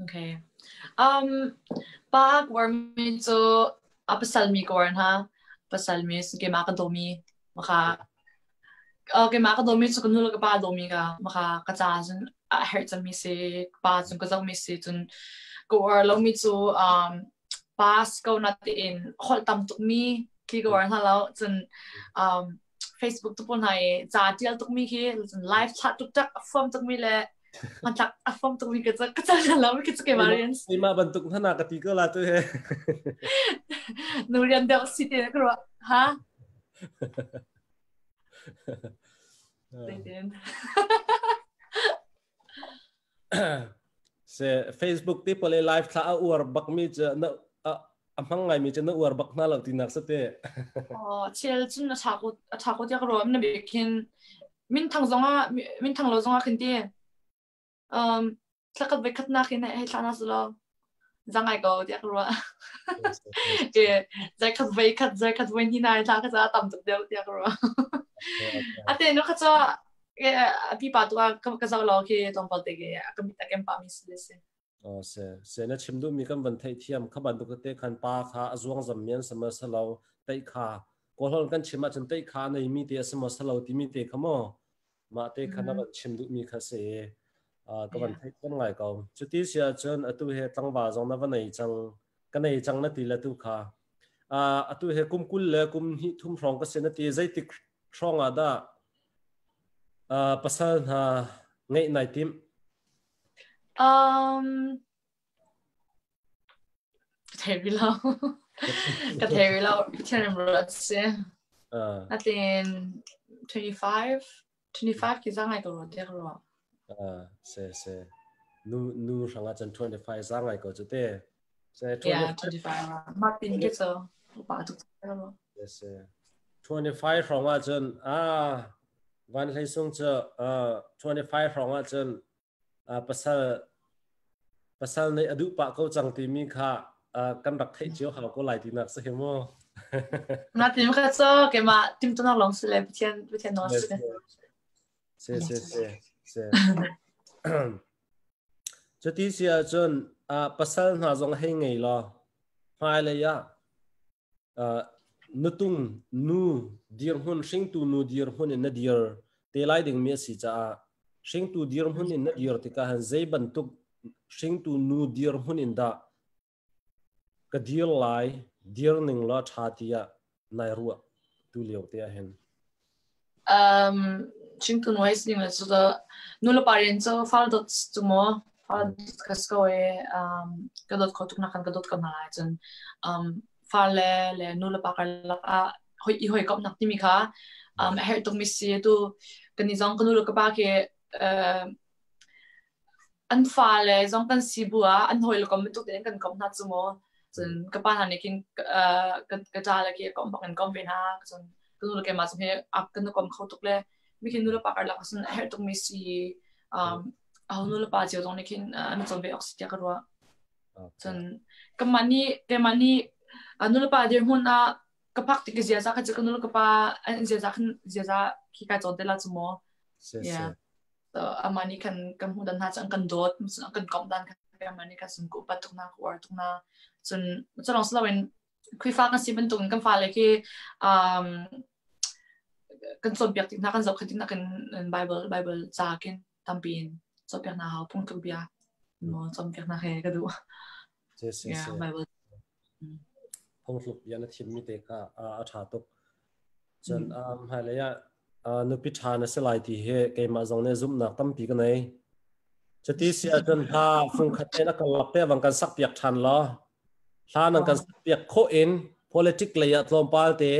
Okay. Pa war mi so apasalmi ko ha pasalmi ke makadomi maka ke makadomi so kunul ka pa domi ka maka katsasan hurt sa mi si pa sun ko sa mi si tun ko war lo mi so pas ko natin hol tam tuk mi ki ko war halo tun Facebook tu pun hai za tial tuk mi ki live chat tuk tak form tuk mi le mantak form tuk mi ka katsa la mi ki ke variants
ima bentuk thana ketika lah tu he
nurian dak siti ko ha
se Facebook ti pole live tha uar bak mi cha na amang ngai mi cha na uar bak na lo ti nak sate
chel chun na chako dia ko na bekin min thang lo zonga kin ti tlakat be khat na kin he thana sulo zangai go dia ko ke zai khat wen hi na tha ka za tam tuk dia ko ate no kha cha pi pa tu ka za lo ki tong pal te ge ka mi ta kem pa mi se
se na chimdu mi kam ban thai thiam khaban du te khan pa kha azuang zam mian sama salo tai kha ko hol kan chima chan tai kha nei mi te sama salo ti mi te khamo ma te khana ban chimdu mi kha se ka ban thai kan ngai ka chuti sia chon atu he tangwa jong na vanai chang kanai chang na ti la tu kha atu he kum kul le kum hi thum rong ka se na ti zai ti rong ada pasal ha ngai nai tim
ka theri lo chen ro se atin 25 ki zangai ko ro de ro
se nu ranga chan 25 zangai ko chute se
25 ma pin ke so pa tu ro
se 25 ranga chan van lai sung cha 25 ranga chan pasal nei adu pa ko chang ti mi kha kan rak thai chiu ha ko lai ti nak se hemo
na tim kha so ke ma tim tu na long se le pitien no
se chati sia chon pasal na jong hei ngei lo hai le ya nutung nu dir hun sing tu nu dir hun in na dir te lai ding mi si cha sing tu dir hun in na dir ti ka han zai ban tuk sing tu nu dir hun in da ka dir lai dir ning lo tha tia nai ruwa tu leo te hen
sing tu noise ning la so da nu lo parien so fal dot tu mo fal kas ko e ka dot ko tuk na kan ka dot ka na chen fal le nu lo pa ka la hoi kop nak ti mi kha her tuk mi si tu kan ni jong kan nu lo ka pa ke an fal le jong kan si bua an hoi lo kom tu den kan kom na chu mo chen ka pa han ni kin ka ta la ke kom pa kan kom ben ha chen kan nu lo ke ma chu he ap kan kom khau tuk le mi kin nu lo pa ka la sun her tuk mi si nu lo pa chiu dong ni kin an chon be oxygen ka ro chen ka mani nu lo pa dir hun a ka pak ti ke zia za ka chu nu lo ka pa an zia za ki ka chon de la chu mo yeah so amani kan hu dan ha chang kan dot kan kom dan ka mani ka sun ku pa tuk na ku ar tuk na chen long sla wen khui fa kan si ben tung kan fa le ki kan so biak ti na kan zop khatin na kan bible cha kin tampin so biak na ha pung tu bia mo so biak na he ka du
se
bible
phong luk ya na thim mi te ka a tha tuk chen hai le ya nu pi tha na se lai ti he ke ma zong ne zum na tam pi ka nei chati sia chen ha phung khat te na ka lak te wang kan sak piak than lo hla nang kan sak piak kho in politic le ya tlom pal te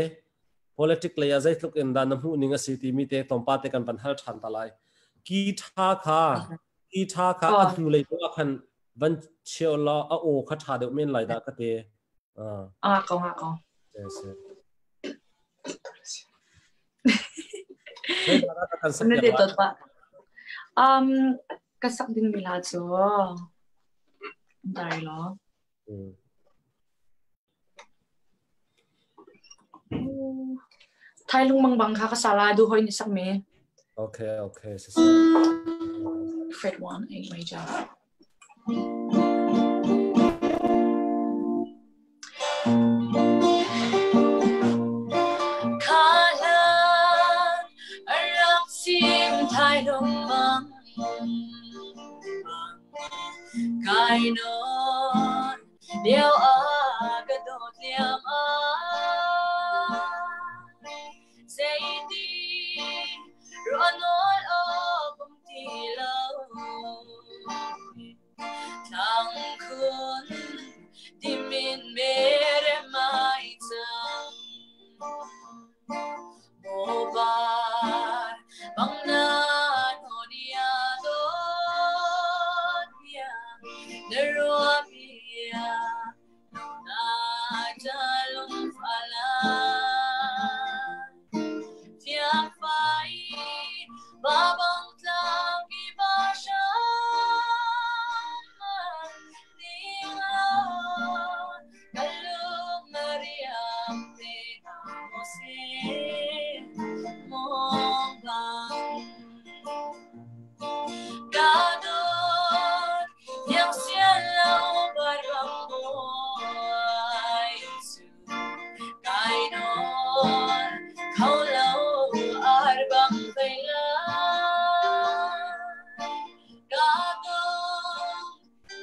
politic le ya zai tluk in dan na hu ninga city mi te tom pa te kan pan hal than ta lai ki tha kha atu le to khan van cheo la a o kha tha de men lai da ka te
ko
se
ne de tot pa ka sak din mila cho dai lo Thai lung mang bang kha ka sala du hoi ni sak me.
Okay, okay.
Fred 1 8 major. Kalan arak sim thai lung mang kai non điều a cái đột liam a say đi rồi nói ô bông ti lâu thằng khôn tìm mình mê mai chẳng mô bar băng na nonia đốt ya nerua bia na jalung phala tiang phai babang tlang ibasha kalung mariam te mose mong bang gadot yang sialau barangay su kainon kau lau arbang kailan gadot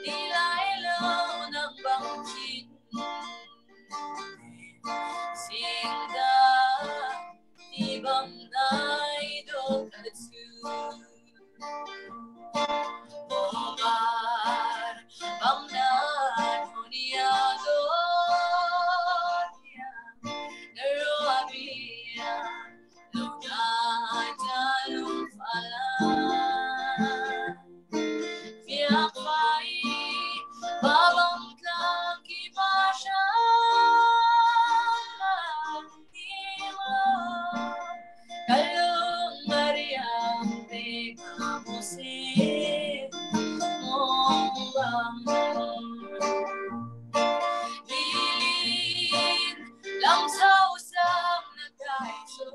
nilai lau ng bangkit singda ibang nai dot at su Omar bangnan huniado nerobia luna jalung phala fiak pai babang tlaki basha kalung mariam te kamose Lilin lang sao sang nagkaiso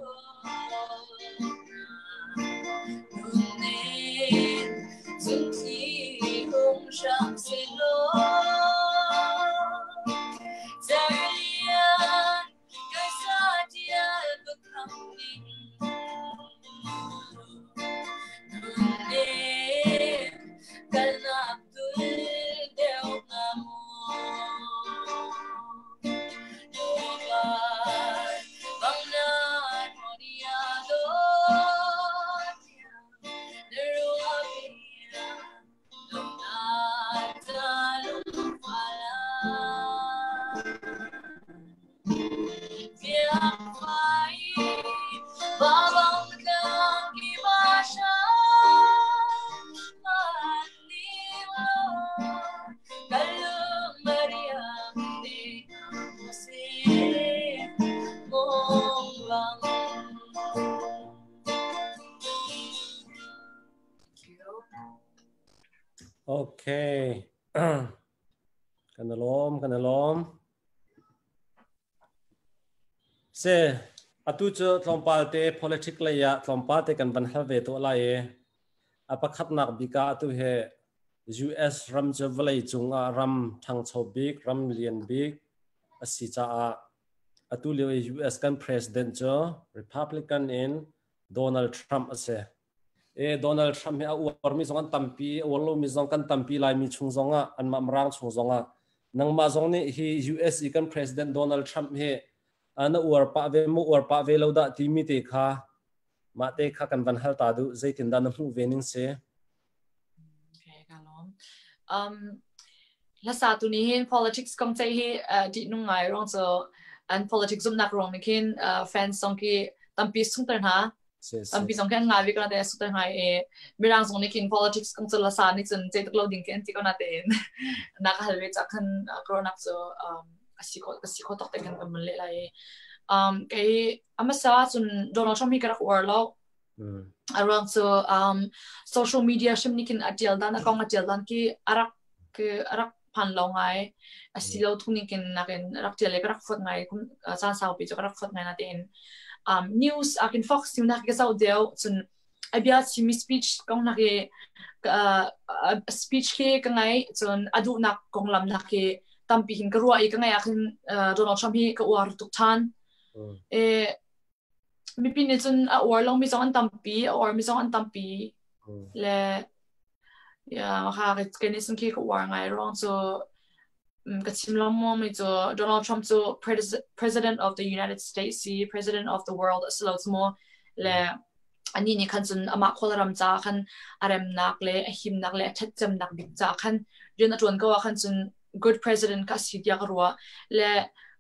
Nunin Sunti kong siyang silo Zerlian Kaysa diyal pagkangin Nunin Kalnap deo nga mo Lugar bangnan mo niyado Nerobia lunat talong pala Fiyak pai babang kang ibasya Kalung mariam te kamose mong bang
Okay. Kanalom. Se atu cho tlompalte politic la ya tlompalte kan ban halve to la e apakhat nak bika atu he US ram chawlai chunga ram thang chobik ram lian bik asi cha a atu le US kan president cho Republican in Donald Trump ase Donald Trump he war mi zong tampi wallo mi zong kan tampi lai mi chung zonga an ma mrang chung zonga nang ma zong ni hi US kan president Donald Trump he ana war pa ve mu war pa ve lo da ti mi te kha ma te kha kan ban hal ta du zaitin da na mu vening se
okay kalom la sa tu ni hin politics kom chai hi di nu ngai rong so an politics zum nak rong nikin fans song ki tampi sung tar ha tampi song kan ngai vi kana te su tar hai e mirang song nikin politics kom chla sa ni chun che tak lo ding ken ti kana te na ka halwe cha khan corona so asiko tok te kan man le lai kai amasa chun Donald Trump hi karak warlo around so social media shimnikin atial dan akong atial dan ki arak pan lo ngai asilo thunikin nakin rak tele karak fot ngai kum san sao pi karak fot ngai natin news akin Fox News nak kasau deu chun abia chimi speech kong nak speech ke kangai chun adu nak konglam nak ke tampi hin karua I kangai akin Donald Trump hi ka war tuk than mi pin chun a war long mi zong tampi or mi zong tampi le ya ha ke ni sun ke ka war ngai rong so Donald Trump so president of the United States president of the world slots more le ani ni kan chun ama kholaram cha khan arem nak le ahim nak le thatcham nak bik cha khan jen atron ko khan chun good president ka sidia garwa le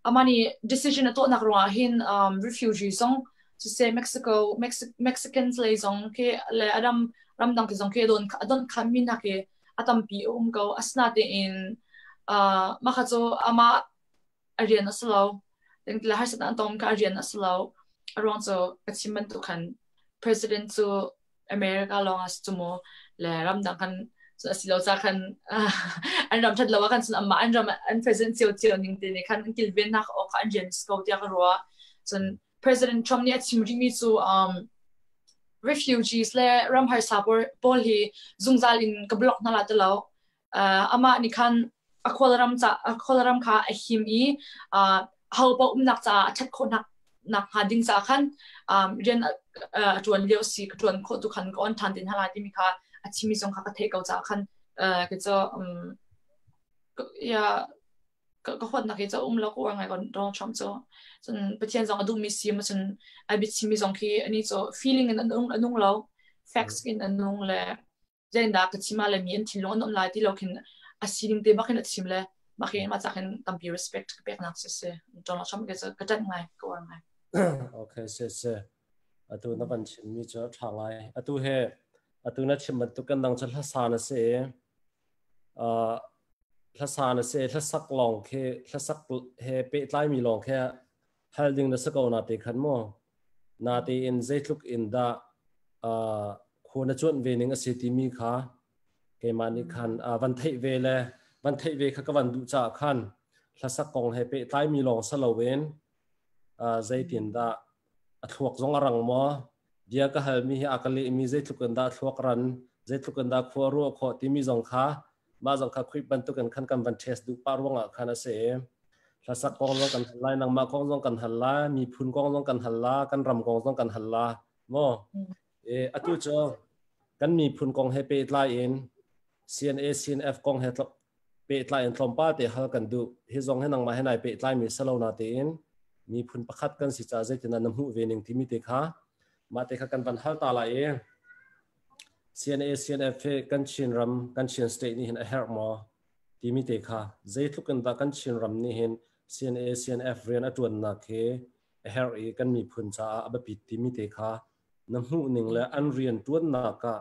amani decision to nak ro hin refugee song to say Mexicans le song ke le adam ramdang ke song ke don khamin na ke atam pi go asnate in makazo ama arian slow then la hasat antom ka arian slow around so achievement to kan president to America long as to mo le ramdang kan so asilo sa kan an ram that lawa kan sun amma an president tio ning te kan kilben nak o kan gen scout ya ro so president Trump ni achimri mi to refugees le ram har sapor pol hi zungzal in ka block na la talo ama ni kan akwalaram ka ahim I halpa nak cha that ko nak hading sa kan ren tuan leo si tuan ko tu kan on tan din hala ti mi ka achimi song ka take out cha kan ke cho ya ka hot na ke cho lo ko ngai kon Donald Trump cho sun patien song adu mi si ma sun abi chimi song ki ani cho feeling in anung lo facts in anung le jen da ka chima le mien tin lo on lai ti lo kin asiling te bakin at simle bakin ma chakin tampi respect ka pek nak se Donald Trump ke cho ka tan ngai ko ngai
okay se atu na ban chin mi cho thangai atu na chimmat tu kan dang chal hasana se hasana se hasak long ke hasak he pe tlai mi long ke holding na sako na te khan mo na te in zaitluk in da khona chon vening a city mi kha ke mani khan van thai ve kha ka van du cha khan hasak kong he pe tlai mi long salowen zaitin da athuak zong arang mo dia ka hal mi hi akali mi zaitlukan da thuak ran zaitlukan da khwaru kho ti mi zong kha ma zong kha khri ban tu kan khan kan van test du parwanga khana se thasak kong zong kan halai nang ma kong zong kan halla mi phun kong zong kan halla kan ram kong zong kan halla mo atu cho kan mi phun kong he pe tlai in CNA CNF kong he pe tlai in thlom pa te hal kan du hi zong he nang ma he nai pe tlai mi salo na te in mi phun pakhat kan si cha zaitina namhu vening timi te kha ma te kha kan van hal ta la CNA CNF kan chin ram kan chin state ni hin a her mo timi te kha zaitlu kan da kan chin ram ni hin CNA CNF ren atun na ke a her kan mi phun cha aba pi timi te kha namhu ning la an rian tuan na ka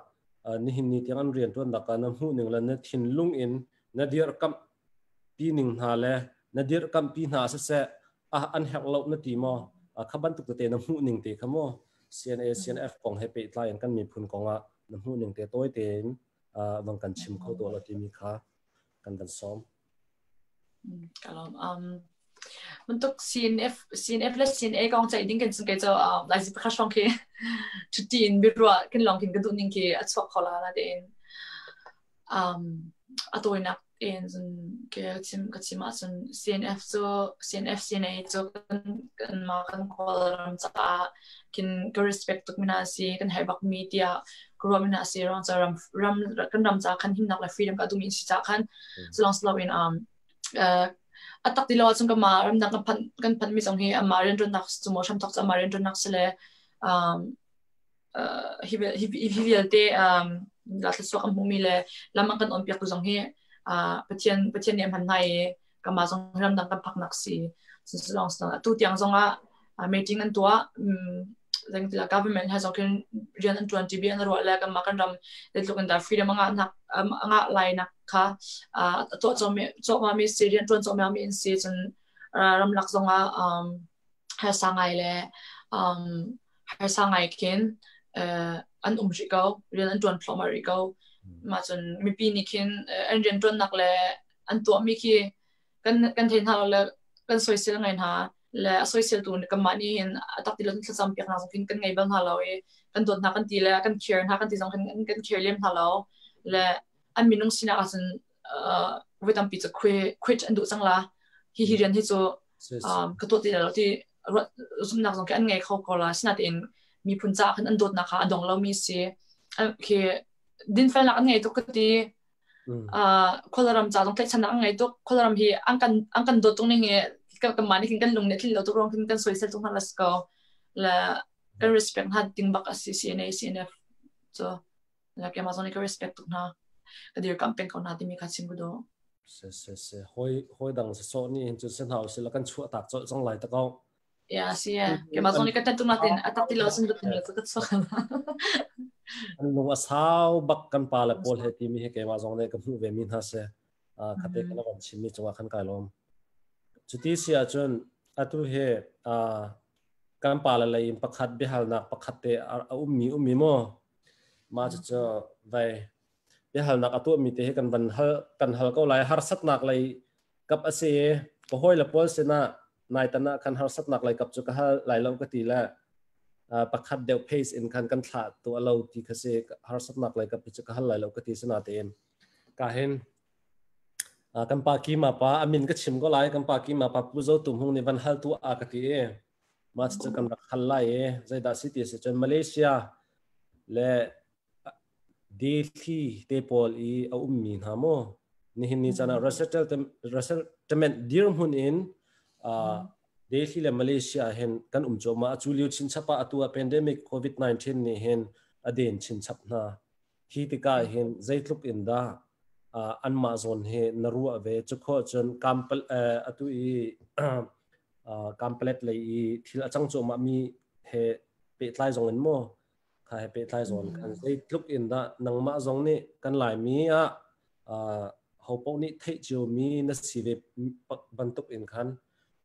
ni hin ni tiang an rian tuan na ka namhu ning la na thin lung in na dir kam pi ning na le na dir kam pi na se an hek lo na ti mo khaban tuk te namhu ning te khamo CNA CNF kong he pe tlai kan mi phun konga namhu ning te toy ten wang kan chim kho to la ti mi kha kan dan som
kalom untuk CNF le CNA kong chai ding kan sun ke cho lai ji pakha shong ke chutin birwa kin long kin gadu ning ke achok khola na den atoina in ke chima sun CNF so CNF CNA so kan ma kan kholam cha kin go respect tuk mina si kan hebak media gro mina si ron cha ram kan ram cha kan him nak la freedom ka du min si cha kan so long slow in atak dilo chung ka ma ram nak kan pan mi song he amarin ron nak chu mo sham tok cha amarin ron nak sele he will te la so kam humi le lamang kan on piak tu song he patien niam han nai ka ma song ram nak kan phak nak si so long slow tu tiang song a meeting an tua the government has okay rian an 20 billion ro la ka ma kan ram le lokan da freedom anga lai nak kha to ma mi serian ton so ma mi in si chun ram lak zonga ha sangai le ha sangai kin an umri go rian an ton plomari go ma chun mi pi ni kin an rian ton nak le an to mi ki kan thein ha le kan soi sil ngai ha le asoi sel tu ne kamani hin atak tilon sa sampiak na kin kan ngai bang halaw e kan dot na kan tila kan care na kan tisong kan care lem halaw le an minung sina asan vitam pizza quit and do sang la hi rian hi so ka to ti la ti zum nak song kan ngai khau ko la sina tin mi puncha kan an dot na kha adong lo mi si ke din fa la kan ngai to ka ti kholaram cha dong tlai chana ngai to kholaram hi angkan dot tong ni ka mani kin kan lung ne thil lo to rong kin kan social tung halas ko la kan respect ha ting bak asi cnf so la ke amazon ka respect tu na ka dir campaign ko na ti mi ka sing do
se hoi dang se so ni in chu sen hau se la kan chu tak cho chang lai ta ko
ya si ke amazon ka tan tu na tin atak ti lo sen du tin ka so
an lu asau bak kan pa la pol he ti mi he ke amazon ne ka mu ve min ha se khate kan wan chin mi chunga khan kai lom chuti sia chon atu he kan pa la lai pakhat be hal nak pakhat te ummi mo ma cha vai be hal nak atu mi te he kan kan hal ko lai har sat nak lai kap ase ko hoi la pol se na nai tana kan har sat nak lai kap chu ka hal lai lo ka ti la pakhat deu pace in kan thla tu alo ti khase har sat nak lai kap chu ka hal lai lo ka ti sena te en ka hen kan pa ki ma pa amin ka chim ko lai kan pa ki ma pa pu zo tum hung ni van hal tu a ka ti e ma chu kan rak hal lai e zai da city se chon malaysia le delhi te pol I a ummi na mo ni hin ni chana resettlement dir hun in delhi le malaysia hen kan choma chuliu chin chapa atua pandemic covid-19 ni hen aden chin chap na hi ti ka hen zaitluk in da anma zon he naru ave chukho chon kampal atu I complet le I thil achang choma mi he pe tlai zong en mo kha he pe tlai zon kan zaitluk in da nangma zong ni kan lai mi hopo ni thei chu mi na sive bantuk in khan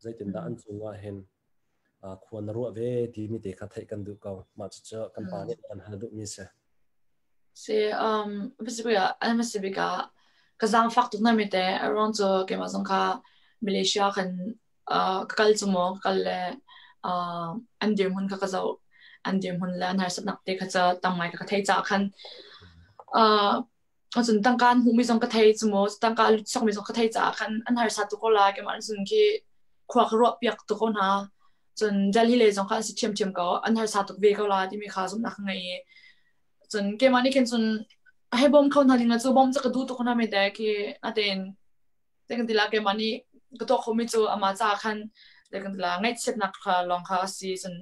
zaitin da an chunga hen khon ru ave ti mi te kha thei kan du ka ma cha kan pa ni an hal du mi se
basically anmasibika kazang faktu na mi te around so ke mazong ka malaysia kan kakal chumo kalle andim hun ka kazaw andim hun la nar sat nak te kha tamai ka thei cha khan chun tangkan hu mi jong ka thei chumo tangka sok mi jong ka thei cha khan an har sa tu ko la ke man sun ki khwa ro piak tu ko na chun jalhi le jong ka si chem ko an har sa tu ve ko la ti mi kha zum nak ngai chun ke mani ken chun hai bom khon haling na chu bom cha ka du tu khona me da ki aten tekan dila ke mani ko to khomi chu ama cha khan tekan dila ngai set nak kha long kha si chun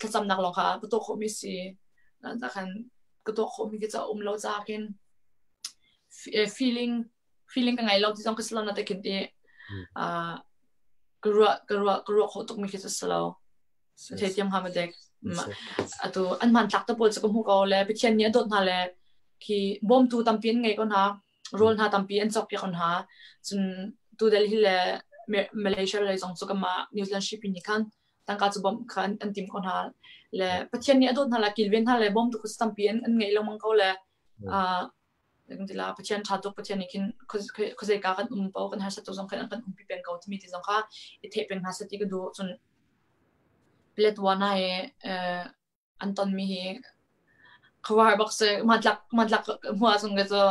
thacham nak long kha ko to khomi si na ta khan ko to khomi ke cha lo cha ken feeling ka ngai lo ti jong ka slo na te kin ti garwa kho tok mi ke cha slo te tiam ha ma dek atu an man tak ta pol cha ko hu ko le pe chen ni dot na le ki bom tu tampin ngai kon ha rol na tampi an chok ya kon ha chun tu delhi le malaysia le jong chu ka ma new zealand ship ni kan tangka chu bom khan an tim kon ha le pe chen ni dot na la kilven ha le bom tu ku tampi an ngai lo mang ko le dila pe chen tha to pe chen ni kin ko zai ka kan pau kan har sa to jong kan pi pen ko ti mi ti jong kha I the pen ha sa ti ka do chun plet wana e anton mi hi khawar bak se madlak hua song ga zo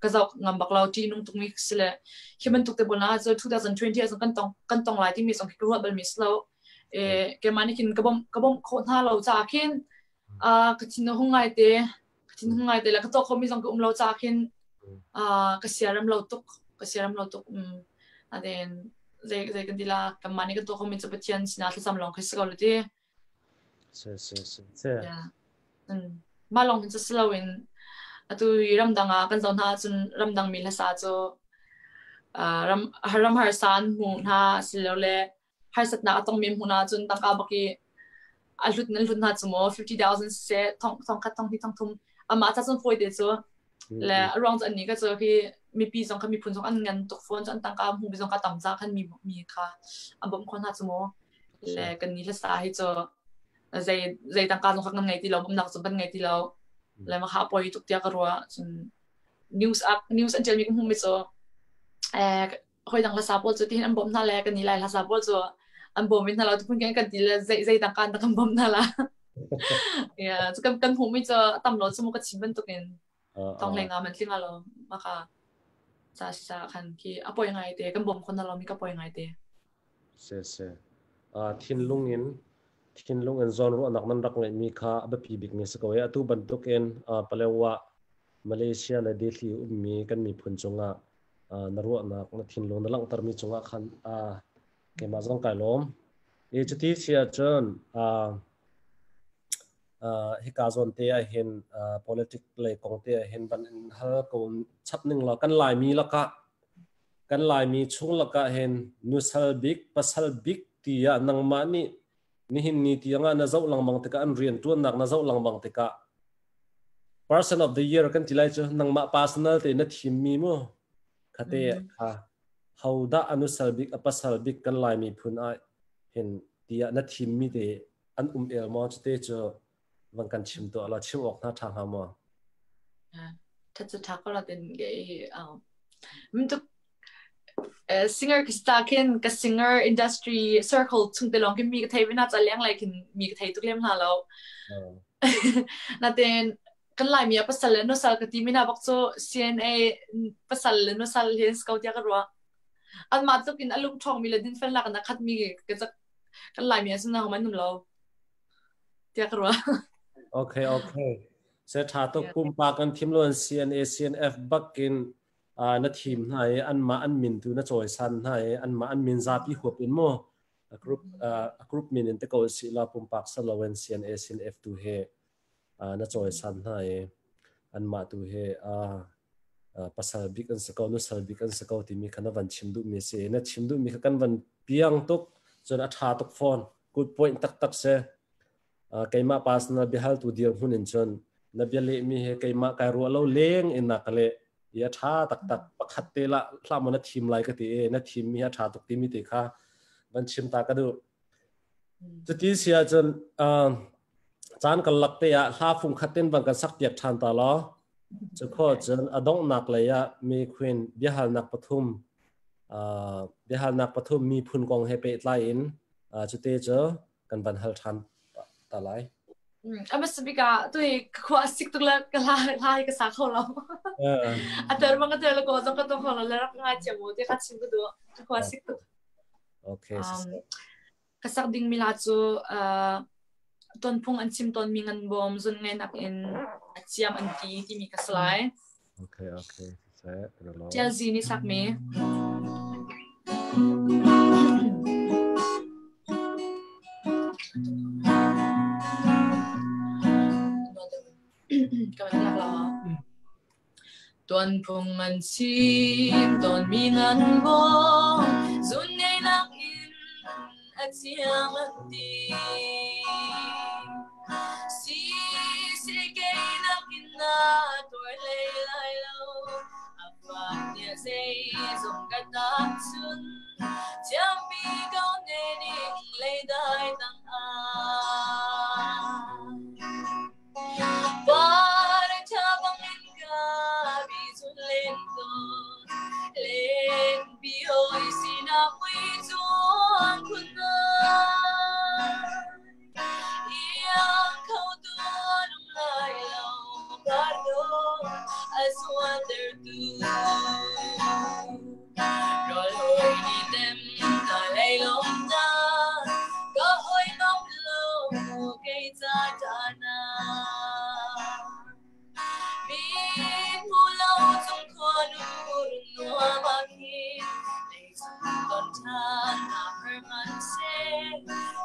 kazaw ngam baklaw ti nung tung mix le human tuk te bona zo 2020 as kan tong lai ti mi song ki ruat bal mi slow ke mani kin kabom kho tha lo cha kin ka chin hungai te la ka to kho mi song lo cha kin ka siaram lo tuk aden zai kan dila ka mani ka to kho mi cha pachian sina thla sam long khis ko le ti
se
yeah malong cha slow in atu ramdanga kan zon ha chun ramdang mi la sa cho ram har san hu na silole har sat na atong mem huna chun tangka baki alut na chumo 50000 se thong khat thong hi thong thum ama cha chun foi de cho le around ani ka cho ki mi pi jong ka mi phun jong an ngan tok phone chan tangka hu bi jong ka tam cha khan mi kha abom khon ha chumo le kan ni la sa hi cho zai tangka jong kha ngai ti lo bom nak chu ban ngai ti lo le ma ha poi tuk tia ka ruwa chun news an chel mi hu mi cho hoi dang la sa pol chu ti an bom na le kan ni lai la sa pol chu an bom min hala tu pun kan ti la zai tang kan kan bom hala ya chu kan hu mi cha tam lo chu mo ka chim ban tu ken tong le nga man tling alo maka sa kan ki apoi ngai te kan bom kon hala mi ka poi ngai te
se thin lungin zon ro nak nan rak ngai mi kha ba pi big mi sako ya tu ban tu ken palewa Malaysia la delhi ummi kan mi phun chunga naru nak na thin lung lang tar mi chunga khan ke ma jong kai lom e chuti sia chon hi ka zon te a hin politic le kong te a hin ban hal ko chapning la kan lai mi la ka kan lai mi chung la ka hin nusal big pasal big ti ya nang ma ni hin ni ti anga na zau lang bang te ka an rian tuan nak na zau lang bang te ka person of the year kan tilai chu nang ma personal te na thim mi mo khate kha hauda anusal big apasal big kan lai mi phun a hin ti ya na thim mi te an el mo te chuวันกันชิมตัวเราชิมออกหน้าทางหาหมอ
ถ้าจะทักก็เราเป็นไงมันตุกsinger ก็สตาร์กินกับ singer industry circle chungแต่ลองกินมีกระเทยไม่น่าจะเลี้ยงอะไรกินมีกระเทยตุกเลี้ยงหาเราน่าเต้นกันหลายมีภาษาเลนโนซัลกติไม่น่าบอกโซ CNA ภาษาเลนโนซัลเฮนสเกาเดียกันว่าอันมาตุกินอารมณ์ทองมีเลดินเฟนลักนะคัดมีก็จะกันหลายมีสิ่งนั้นของมันนุ่มเราเดียกันว่า
Okay. Sẽ thả tục cùng bạc anh thím luôn CNA CNF bắc in na thím này anh mà anh min tu na choi san này anh mà anh min ra pi hộp in mo group min in te ko si la pum pak sa lawen CNA CNF tu he na choi san này anh mà tu he pasal big an sa ko no sal big an sa ko ti mi khana van chim du mi se na chim du mi kan van piang tuk chon a tha tuk phone good point tak se kaima pasna bihal tu dia hunin chon na biale mi he kaima kai ro lo leng in nakale ya tha tak pakhat te la hlamona thim lai ka ti e na thim mi ha tha tuk ti mi te kha ban chim ta ka du chuti sia chon chan kal lak te ya hla phung khaten bang ka sak tiak than ta lo chu kho chon adong nak le ya mi khwin bihal nak pathum mi phun kong he pe tlai in chute cho kan ban hal than talai
ama sabika tu ko asik tu la la ka sa kho lo atar bang atar la ko jong ka to kho la rak nga chemo te ka chim du ko asik tu
okay
ka sak ding mi la chu ton phung an chim ton mi ngan bom zun ngai nak in achiam an ti mi ka slai
okay sa lo
tel zi ni sak me tuan phung an chim ton mi ngan bom zun ngai nak in achiam an ti si ke nak in na tor lei lai lo apa nia sei zong ka ta chun cham mi gao ne ning lei dai tang a para chabang in ka bi zun len to len bi hoi sina wi chuan kun na yang khâu tuan lai lo par do as wonder tu rồi hoi đi tem ta lay long ta có hoi ngọc lo cây cha cha na biết mu lâu trong khoa nụ nua ba khi lấy trong con than na per man se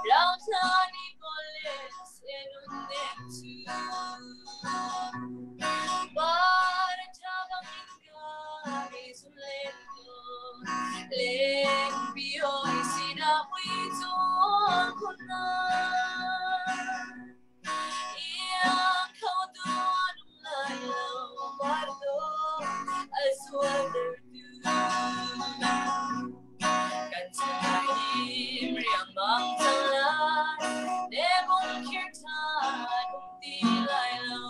rao tha ni kole se nun nem chu para chabang inga resun lento len bi hoi sina wi chuan kun na yang khâu tuan lai lo par do as wonder tu kan chai nim riang mang chang lai ne bong khir tha dong ti lai lo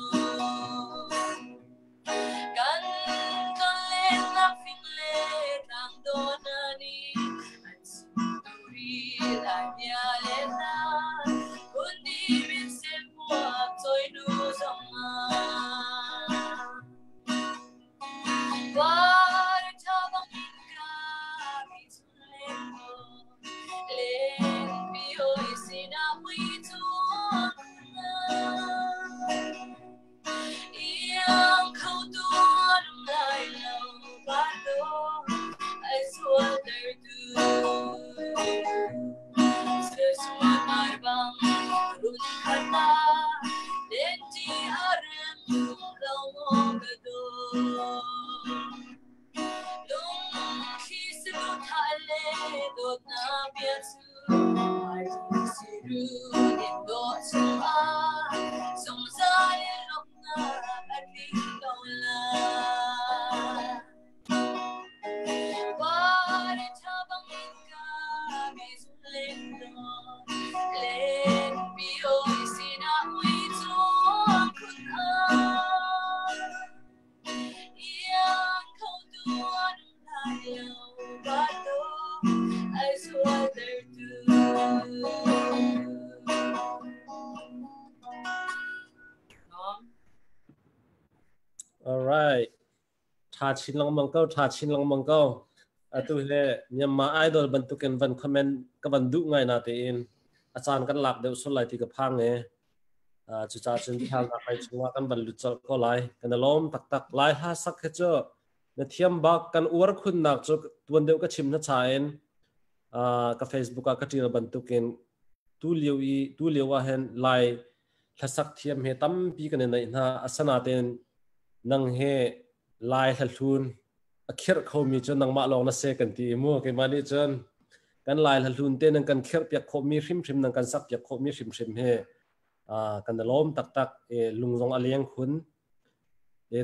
alright ทาชินลองมังเก้าทาชินลองมังเก้าตุเล่เนี่ยมาไอดอลบรรทุกกันวันคอมเมนต์กับวันดุไงนาเตอินอาจารย์กันหลักเดี๋ยวสุดไลที่กับพังจุดจ่าจนที่ทางไปชัวกันบรรลุจก็ไลกันล้อมตักไลหาสักเจ้าในเทียมบักกันอวดคุณนักจตัวเดียวก็ชิมนะชายกับ Facebook ก็ที่เราบรรทุกกันตู้เลี้ยวว่าเห็นไลถ้าสักเทียมเหตั้มปีกันในนะอาสนะเต็นนังเฮไลทัลทุนเขียนเขามีจนนังมาลองนะเสกันทีมัวกันมาดิจนกันไลทัลทุนเต็นนังกันเขียนเปียกเขามีริมนังกันสักเปียกเขามีริมเฮกันล้อมตักลุงจงอเลียงคุณ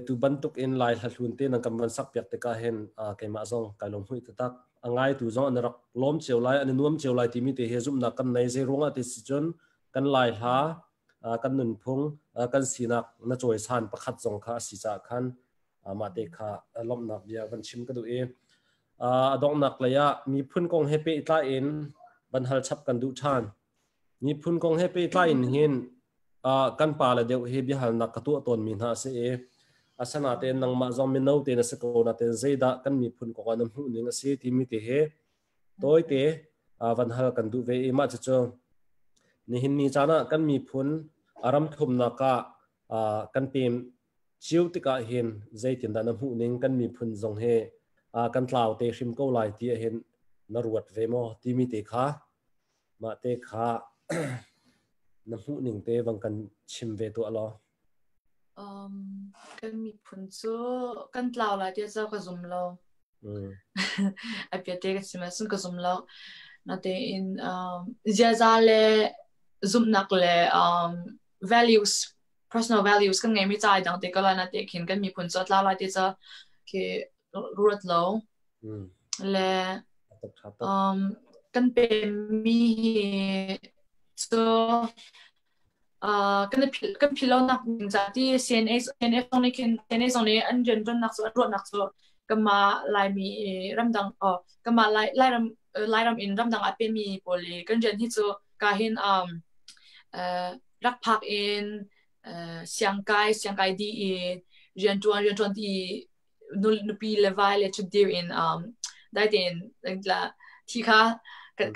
ตุบรรทุกอินไลทัลทุนเต็นนังกันมันสักเปียกแต่ก็เห็นกันมาจงกันลงหุ่ยตักง่ายตุจงอันรักล้อมเจียวไลอันนุ่มเจียวไลที่มีแต่เฮซุมนักกันในเซรุงอาทิตย์จนกันไลหากันนุนพงกันสีนักน่าจอยสันประคัดจงข้าสีจากขันมาเด็กข้าล้อมนักเบียร์กันชิมกันดูดองนักเลยมีพุ่นกงเฮปปี้ตาอินบรรทัดชับกันดูชานมีพุ่นกงเฮปปี้ตาอินหินกันป่าเลยเดี๋ยวเฮบิฮัลนักกระตัวตนมีหน้าเสียอาสนะเต็นนังมาจอมมินเอาเต็นสกุลนาเต็นเจดากันมีพุ่นกงอันนั้นหุ่นยังเสียที่มีเตะตัวเตะบรรทัดกันดูเวมาจะเจอนี่หินนี่จานะกันมีพุ่นอารมณ์ทุมนักกันเต็มชิวติกาเห็นใจตินดานน้ำหูนิ่งกันมีพุ่นจงเฮกันกล่าวเตะชิมเกาไลที่เห็นนรวดเวโมที่มีเตะขามาเตะขาน้ำหูนิ่งเตะบังกันชิมเวตัวล้อ
กันมีพุ่นจูกันกล่าวไลที่เจ้ากระซุ่มเราไอเปียเตะกันสิมาซึ่งกระซุ่มเรานาเตอินเจ้าจ้าเล่ซุ่มนักเล่values personal values กันไงไม่ใจดังเด็กก็เลยนะเด็กเห็นกันมีผลจดแล้วอะไรที่จะคือรวดแล้วและกันเป็นมีกันพิลนักจากที่ CNF ตรงนี้ตรงนี้อันเจนจนนักรวดนักก็มาไล่มีรำดังก็มาไล่รำอินรำดังอาจเป็นมีโพลีกันเจนที่จะการเห็นรักพักเองเสียงไกดีเรียนจวนที่นุปีเลเวลเลยชุดเดียวเองได้เด่นละที่ค่ะ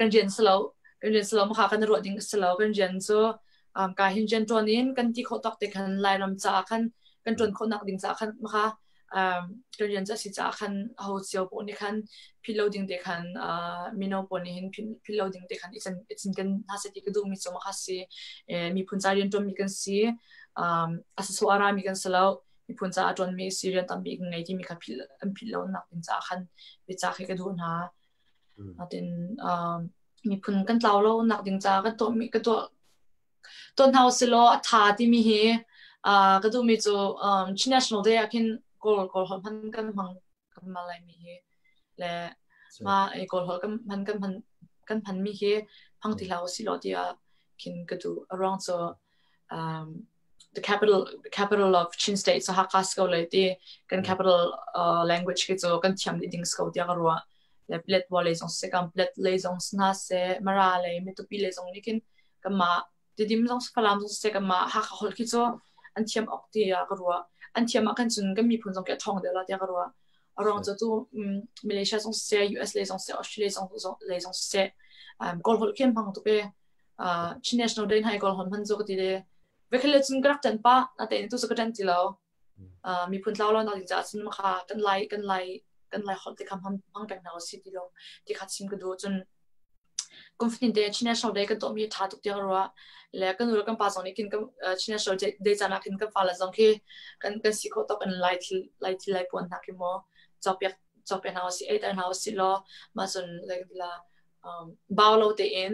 กันเรียนสโลว์มาค่ะกันรวดดิ้งสโลว์กันเรียนsoการเห็นเรียนจวนนี้กันที่เขาตักเด็กกันไล่รำจากกันจวนเขาหนักดิ้งจากกันมาค่ะกันเรียนจะสิจากกันเขาเสียวปนนี้กันพิโลดิ้งเด็กกันมีโนปนนี้เห็นพิโลดิ้งเด็กกันอีกกันน่าจะที่กระดูมีสมค่ะสิมีพุ่นใจเรียนจวนมีกันสิอาศัยสุอารามีกันสโลว์มีพุ่นใจจวนมีสิเรียนตั้งปีกันไงที่มีกับพิโลหนักดิ้งจากกันไปจากให้กระดูนะแต่มีพุ่นกันเล่าแล้วหนักดิ้งจากกันตัวมีกันตัวเฮาสิโลท่าที่มีกระดูมีจูnational day กินกอลพันกันมาอะไรมีและมากอลกันพันมีพังที่เราสิโลที่กินกระดู around so the capital of Chin State so hakas ko le ti kan capital language ki so kan thiam di dings ko dia garwa le plet wale song se kan plet le song sna se mara le metupi le song nikin kama ti dim song falam song se kama ha ka hol ki so an thiam ok ti ya garwa an thiam kan chun kan mi phun song ke thong de la dia garwa around so tu Malaysia song se US le song se Australia song le song se gol hol kem phang tu pe national day hai gol hon han zo ti deเวลาจึงกระจันป้านาแต่ตัวสกัดจันจิแล้วมีพุ่นเล่านาฬิกาซึ่งมาค่ะกันไล่ขอที่คำพังแต่งหน้าสิที่เราที่ขัดซิมกันดูจนคอนฟินินเดชินาชอลเดย์กันตัวมีท่าตุกเดียวรัวแล้วกันรู้กันป้าสองนี้กินกันชินาชอลเดย์จานักกินกันฟ้าละสองที่กันสิเขาต้องเป็นไล่ปวนนักกิโมจอบเปียหน้าสิแต่หน้าสิล้อมาจนอะไรกันละบ่าวเราเตะเอง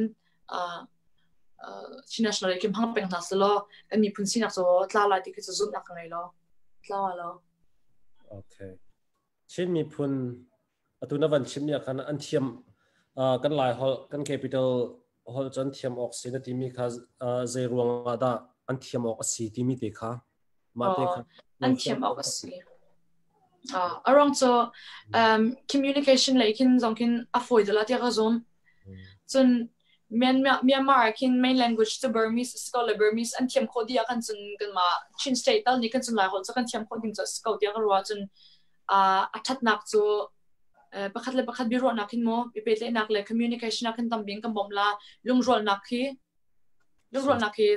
ชินาชนเลยคิมพังเป็นนักสโลกันมีพื้นที่นักโซ่ตลาดที่คือจะซุ่มนักไงล้อตลาดล้อ
โอเคชิมมีพื้นตัวนั้นวันชิมเนี่ยกันอันเทียมกันหลายฮอลกันแคปิตอลฮอลจนเทียมออกสินะที่มีค่ะใจรวงมาได้อันเทียมออกสีที่มีเด็กค่ะมาเด็กค่ะ
อันเทียมออกสีaround so communication เลยคินจงคิน avoid ละที่กระซุ่มจน Myanmar kin main language to Burmese scholar Burmese an thiam kho dia kan chun kan ma chin state tal ni kan chun lai hol so kan thiam kho ding cho scout dia ro chun a that nak chu pakhat le pakhat Biaruahnak kin mo pe nak le communication kan tambing kan bomla lungrol nak hi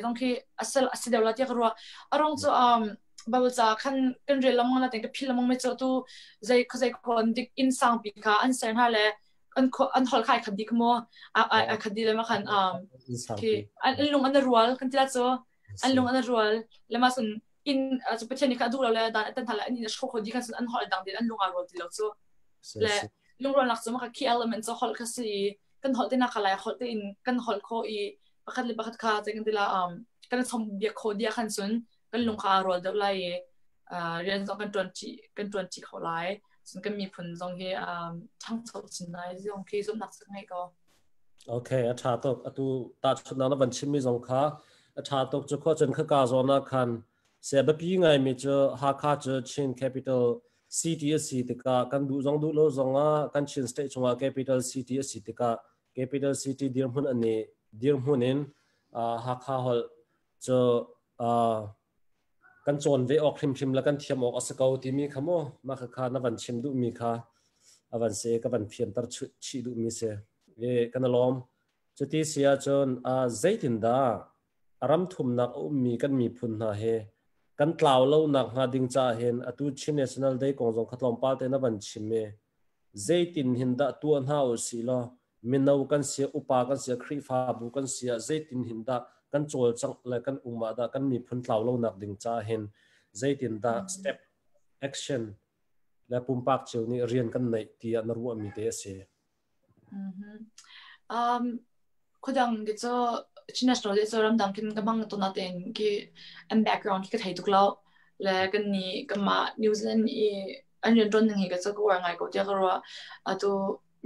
dong ki asal asidawla dia ro arong chu bawal cha kan rel lamong na teng ka phil lamong me chu tu zai kon dik in sang pi ka an sen ha le an hol khai khadik mo a khadile ma khan ki an lung an rual kan tila cho an lung an rual lema sun in chu pathian ka du la da tan thala ani shko khodi kan an hol dang din an lung a rol tilo cho le lung rol nak chu ma ka key element cho hol ka si kan hol te na khala hol te in kan hol kho I pakhat le pakhat kha che kan tila kan chom bia kho dia khan sun kan lung kha rol da lai rian zo kan 20 kho laiซึ่งก็มีผลตรงที่ทั้งสองสิ่งนั้นที่ตรงที่สุดนักสังเกตก็
โอเคอาชาตกตัวตัดชุดนั้นวันชิมีสงค่ะอาชาตกจะข้อจนข้ากาโซนาคันเสียแบบยังไงมีเจอหาค่าเจอชิน capital CTS ติกากันดูจงดูโลจงอ่ะกันชิน state จงอ่ะ capital CTS ติกา capital city เดียร์หุ่นอันนี้เดียร์หุ่นนินหาค่าหอลเจอกันโจนเวออกพิมแล้วกันเทียมออกอสกาวที่มีขโมมาค่านับวันชิมดูมีค่ะวันเสกับวันเพียนตัดชีดูมีเสกันล้อมจุดที่เสียจนใจตินดารำทุ่มนักมีกันมีพุนหาเฮกันกล่าวเล่านักหาดิ่งจ่าเห็นตุชินเนชั่นแนลได้กองจงขัดลมป้าเตนับวันชิมใจตินหินดาตัวหน้าอุสิลมินเอากันเสียอุปากันเสียครีฟ้าบุกันเสียใจตินหินดากันโจลจังและกันอุมาดากันมีพุนกล่าวเล่านักดิ่งจ่าเห็นใจตินดา step action และปุ่มปากเจ้านี่เรียนกันในที่นรัวมีเตเส
คุณดังก็จะชินเนสโตรจะรำดังกินกับมังตัวนั้นเองที่อัน background ที่ก็ไทยทุกแล้วและกันนี้ก็มานิวซีแลนด์อันเรียนจนหนึ่งก็จะก็ว่าไงก็จะก็ว่าตัว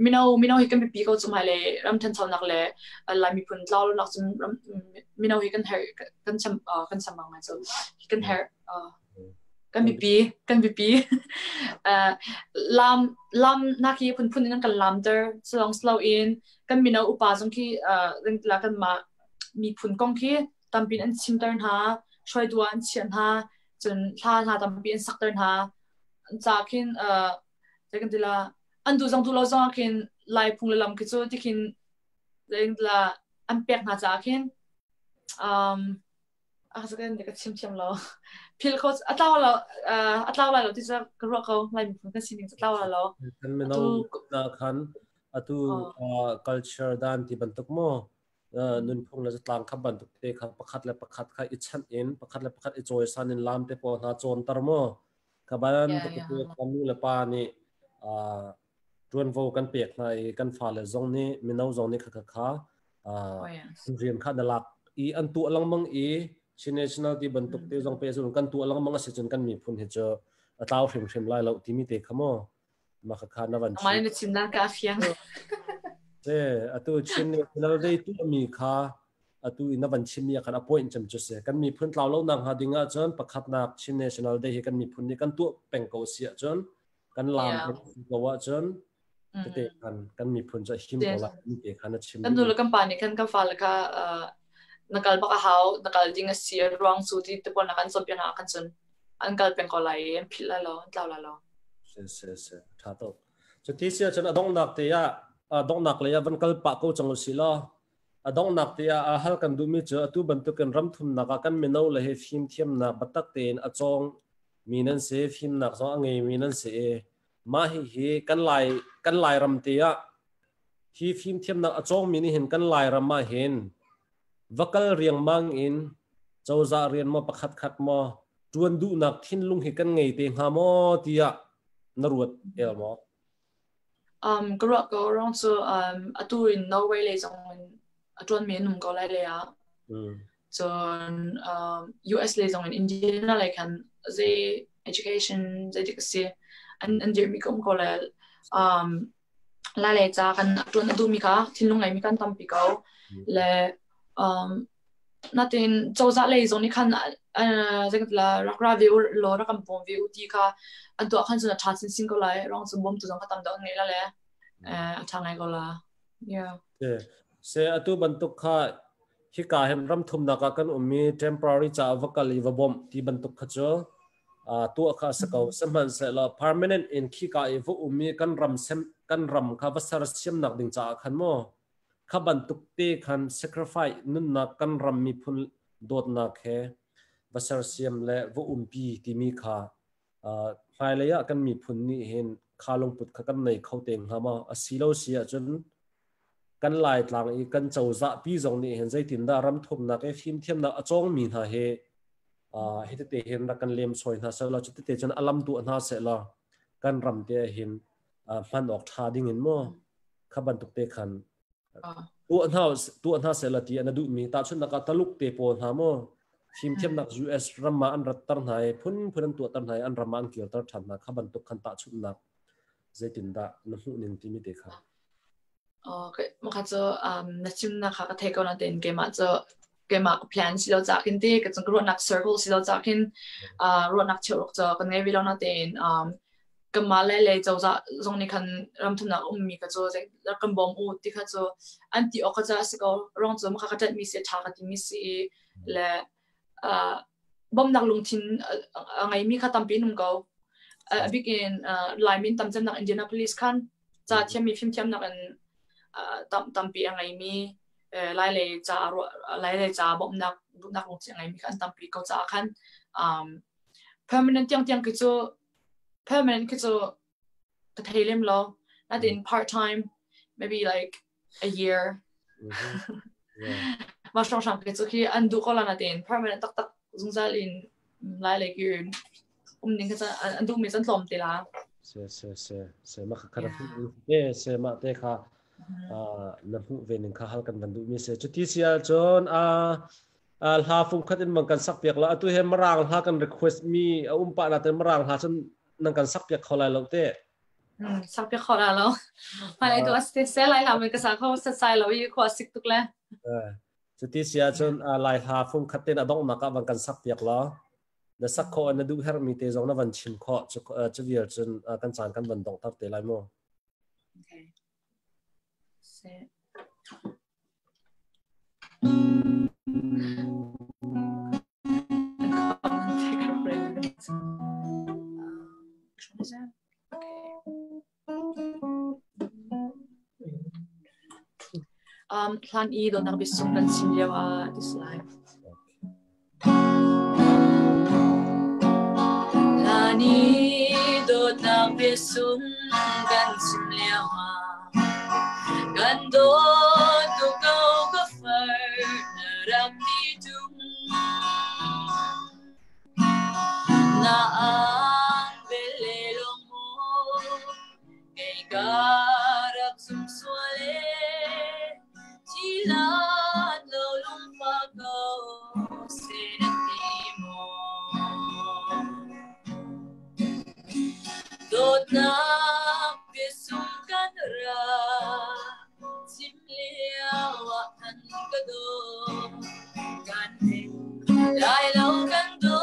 มินเอาฮิกันไปปีก็จะมาเลยรำทันเท่านักเลยลายมีผลเล่านักจนมินเอาฮิกันเฮกันชำบางไงจะฮิกันเฮกันบีปีลำนักที่พุ่นนั่นกันลำเตอร์สลองสโลว์อินกันมีน้าอุปาจงที่เรื่องละกันมามีพุ่นกองที่ตามปีนอันชิมเตอร์หาช่วยตัวอันเชียนหาจนท่าตามปีนสักเตอร์หาจากขินจะกันทีละอันดูจงดูเราจงขินลายพุ่งลำคิดว่าที่ขินเรื่องละอันเปียกหาจากขินจะกันเด็กชิมเราพิลเขาอัตราเราที่จะกระโดดเขาลายมีคนกันสิ่งอัตราเรา
กันไม่ต้องนักขันตัว culture ด้านที่บรรทุกโม่นุ่นพงเราจะต่างขับบรรทุกเด็กขับประคัดและประคัดข้าอิชันเอ็นประคัดและประคัดอิจอยสันอินลามเตปอนาโจนตร์โม่ขับบ้านตัวคำนู้และป้านี่จวนโวกันเปียกในกันฟ้าและซงนี้มีน้องซงนี้ข้าเรียนขัดหลักอันตัวลังมังชินเนชั่นแนลที่บรรทุกเตจงเปส่วนกันตัวลังมังสิจนกันมีพุ่นเหตุต้าวเข็มไล่เราที่มีเตะขโมมาขานับวัน
มาในชิมด้านกาแฟ
ตัวชินเนชั่นแนลได้ตัวมีค่าตัวนับวันชิมมีกันอพอยน์จำจุดเสกันมีพุ่นต้าวเราหนังหาดิ่งจนประคับนักชินเนชั่นแนลได้กันมีพุ่นนี่กันตัวเป็นเกาเสียจนกันลามเป็นเกาว่าจนเตะกันมีพุ่นจะชิมเอาละมีเตะกันชิม
กันดูแล้วกันป่านนี้กันฟ้าแล้วก็nakal baka how nakal ding sia ruang suti te pon nakan sompian akan sun angkal pen kolai en phila lo tlaula lo
se tha to so ti sia chan adong nak te ya adong nak le ya van kal pa ko chang si lo adong nak te ya hal kan du mi cha tu ban tu kan ram thum naka kan meno le he phim thiam na batak ten achong minan se phim nak so ange minan se ma hi kan lai ram te ya hi phim thiam na achong mini hin kan lai ram ma hin vakal riang mang in chawza rian mo pakhat khat mo tuan du nak thin lung hi kan ngei te nga mo tia naruat el mo
go around so atu in Norway le jong atron me num ko lai le ya so US le jong in India na like kan ze education ze dikse and there mi kom ko la le cha kan atron du mi ka thin lung lai mi kan tam pi ko le natin chawza le zong ni khan jagat la rakra view lo rakam pom view ti kha antu khan chuna thatsin single lai rong chu bom tu jong khatam da ngei la le athangai ko la
se atu bantuk kha hi ka hem ram thum na ka kan ummi temporary cha vakali va bom ti bantuk kha cho tu kha sakau samhan se la permanent in khi ka e vo ummi kan ram sem kan ram kha vasar siam nak ding cha khan mo kha bantuk te khan sacrifice nun na kan ram mi phun dot na khe vasar siam le vo umpi ti mi kha phai le ya kan mi phun ni hen khalong put kha kan nei khoteng hama asilo sia chun kan lai tlang i kan chawza pi zong ni hen zai tin da ram thum na ke phim thiam na achong mi na he hete te hen ra kan lem soi na sa la chu te chan alam tu na se la kan ram te hin man ok tha ding in mo khaban tuk te khan tu na se la ti ana du mi ta chun na ka taluk te po na mo phim thiam na US ram ma an rat tar nai phun tu tar nai an ram an kir tar than na khaban tuk khan ta chun na zai tin da na hu ning ti mi te kha
okay makha cho na chim na kha ka thei ko na ten ke ma cho ke ma plan si lo cha kin te ka chung ro nak circle si lo cha kin ro nak chho cho kan ngai vi lo na ten ka ma le cho za zong ni khan ram thuna mi ka cho je la kan bom u ti kha cho anti o ka cha si ko rong cho ma kha tat mi se tha ka ti mi si le bom nak lung thin ngai mi kha tam pi num ko begin lai min tam chan nak Indianapolis khan cha thiam mi phim thiam nak an tam pi ngai mi lai le cha bom nak lung chi ngai mi khan tam pi ko cha khan permanent tiang ki cho permanent ki cho ka thailim lo not in part time maybe like a year ma shang ki cho ki an du ko la na tin permanent tak zung za lin lai le ki ning ka cha an du mi chan hlom te la
se ma kha se ma te kha na hu ve ning kha hal kan ban du mi se chuti sia chon ha phum khatin mang kan sak piak la atu he marang ha kan request mi pa na te marang ha chon nang kan sak piak kholai lo te
sak piak khola lo ma lai to asti se lai la me ka sa kho sa sai lo yi kho sik tuk le
chuti sia chon lai ha phum khatin adong ma ka bang kan sak piak la na sak kho na du her mi te zong na van chin kho chu vier chun kan chan kan ban dong tar te lai mo
okay se plan I do nak bisung kan sinyawa this life plan I do nak bisung kan sinyawa kan do go ka far naram ni tung na ang belelong mo kay garap sumsuale chilat lo lumpagaw sinati mo dot na pisungkan ra simliawa kan kado kan lai lo kan do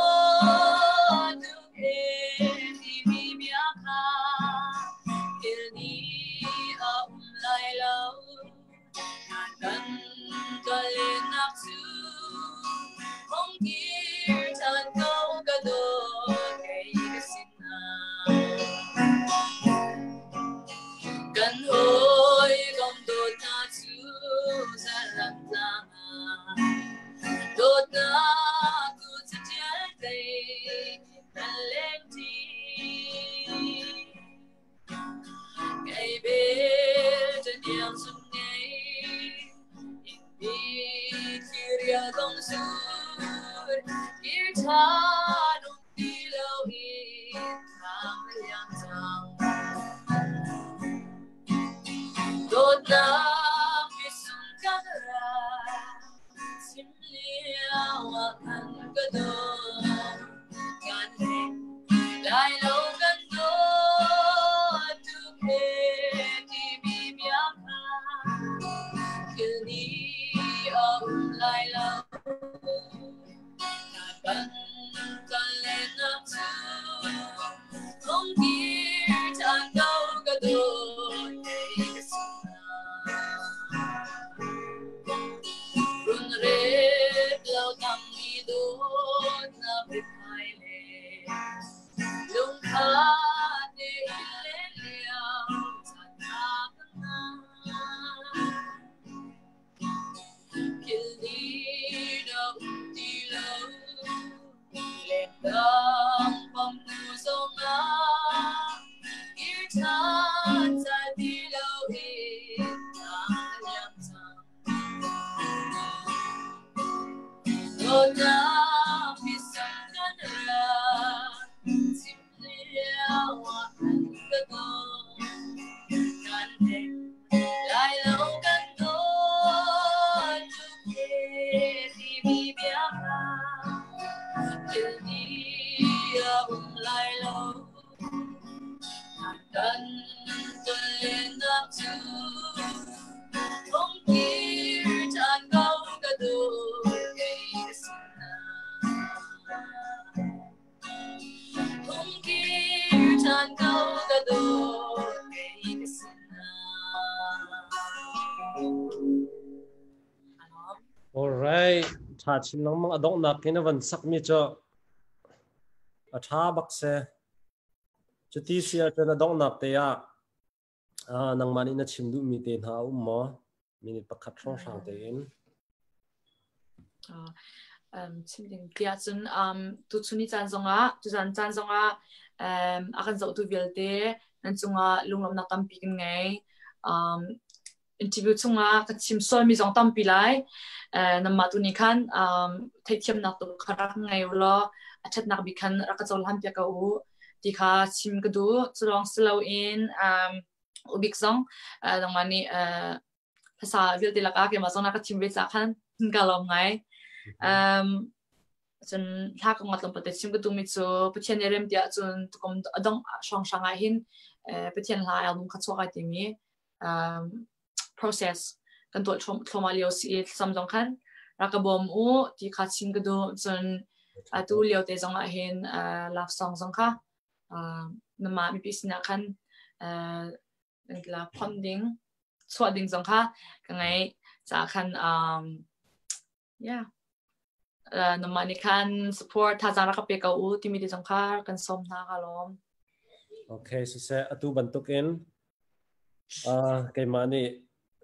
Alright, cha chin lang mga adong na kinavan sak mi cho atha bakse chuti sia cho na dong nak te ya nang mani na chimdu mi te na mo minute pakhat rong sang te in
chimding tia chun tu chuni chan zonga tu chan zonga akan zo tu velte nan chunga lunglom na tampi kin ngai interview chunga ka chim sol mi zong tampi lai namma tu ni khan theithiam na tu kharak ngai lo achat nak bi khan rakachol ham pya ka u ti kha chim ka du chulong slow in ubik zong dongmaniภาษา velte la ka ke ma zong na ka chim ve cha khan ka lom ngai chun thak ngat lom pate chim ka tu mi chu pathian erem tia chun tukom adong shong shanga hin pathian la album kha chwa ti mi process kan to thoma leo si samjong khan rakabom u ti kha chim ka du chun tu leo te zong a hin love song zong kha nama mi pisina khan la funding chwa ding zong kha ka ngai cha khan yeah nama ni khan support tha jara ka pe ka u ti mi ti zong kha kan som na ka lom
okay so se atu bantukin kay mani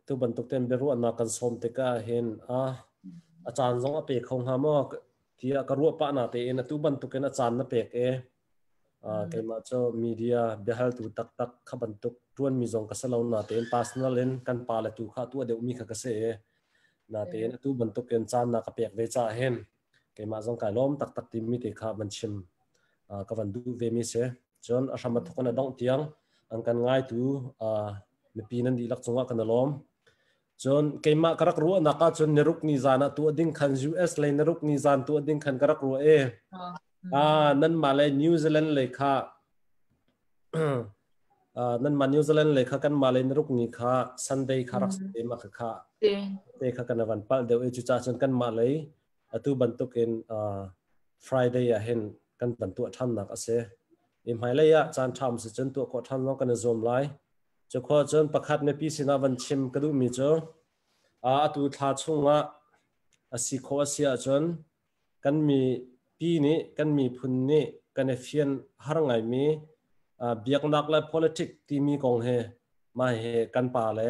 tu bantukten Biaruahnak kan som te ka hin achan zong a pe khong ha mo tia ka ru pa na te in atu bantuken achan na pek kay ma cho media behal tu tak tak kha bantuk tuan mi zong ka salaw na te personal in kan pa la tu kha tu de mi kha ka se na te atu bantuken chan na ka pek ve cha hen kay ma zong ka lom tak tak ti mi te kha ban chim ka van du ve mi se chon ashama thokona dong tiang ang kan ngai tu mi pinan di lak chunga kan lom chon keima karak ru na ka chon neruk ni zana tu ding khan US le neruk ni zan tu ding khan karak ru nan malay New Zealand le kha nan ma New Zealand le kha kan malay neruk ni kha Sunday kharak se ma kha te kha kan van pal de chu cha chon kan malay atu bantukin Friday a hen kan bantu than nak ase im haile ya chan tham se chen tu ko than no kan zom lai cho kho chon pakhat me pi sina van chim kadu mi cho atu tha chunga asi kho asia chon kan mi pi ni kan mi phun ni kan fian har ngai mi biak nak la politics ti mi kong he ma he kan pa le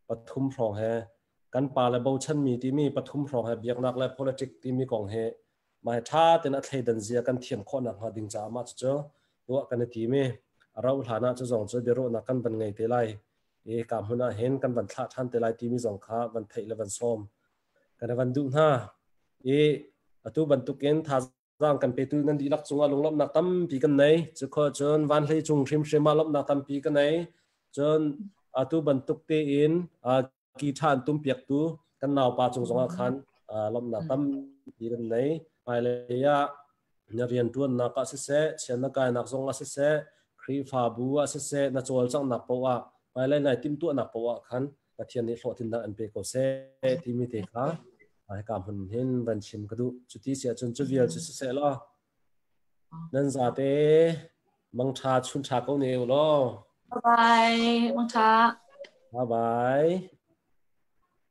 pathum rong he kan pa le bo chan mi ti mi pathum rong he biak nak la politics ti mi kong he ma tha ten a thei dan zia kan thiam kho na ha ding cha ma cho to kan ti mi rau thana cho zong cho Biaruahnak kan ban ngai te lai kam huna hen kan ban thla than te lai ti mi zong kha ban thei le ban som kan van du na atu ban tu ken tha jang kan pe tu nan di lak chunga lunglom na tam pi kan nei chu kho chon van hlei chung thrim shrema lom na tam pi kan nei chon atu ban tuk te in ki than tum piak tu kan naw pa chung zonga khan lom na tam pi kan nei pai le ya narian tuan na ka se chen na kai nak zonga se khri fa bu se na chol chang nak po pai le nai tim tu nak po khan pathian ni hlo tin na an pe ko se ti mi te kha ai kam hun hin ban chim ka du chuti sia chun chu vial chu se lo nan za te mang tha chun tha ko ne lo
bye bye mang tha
bye bye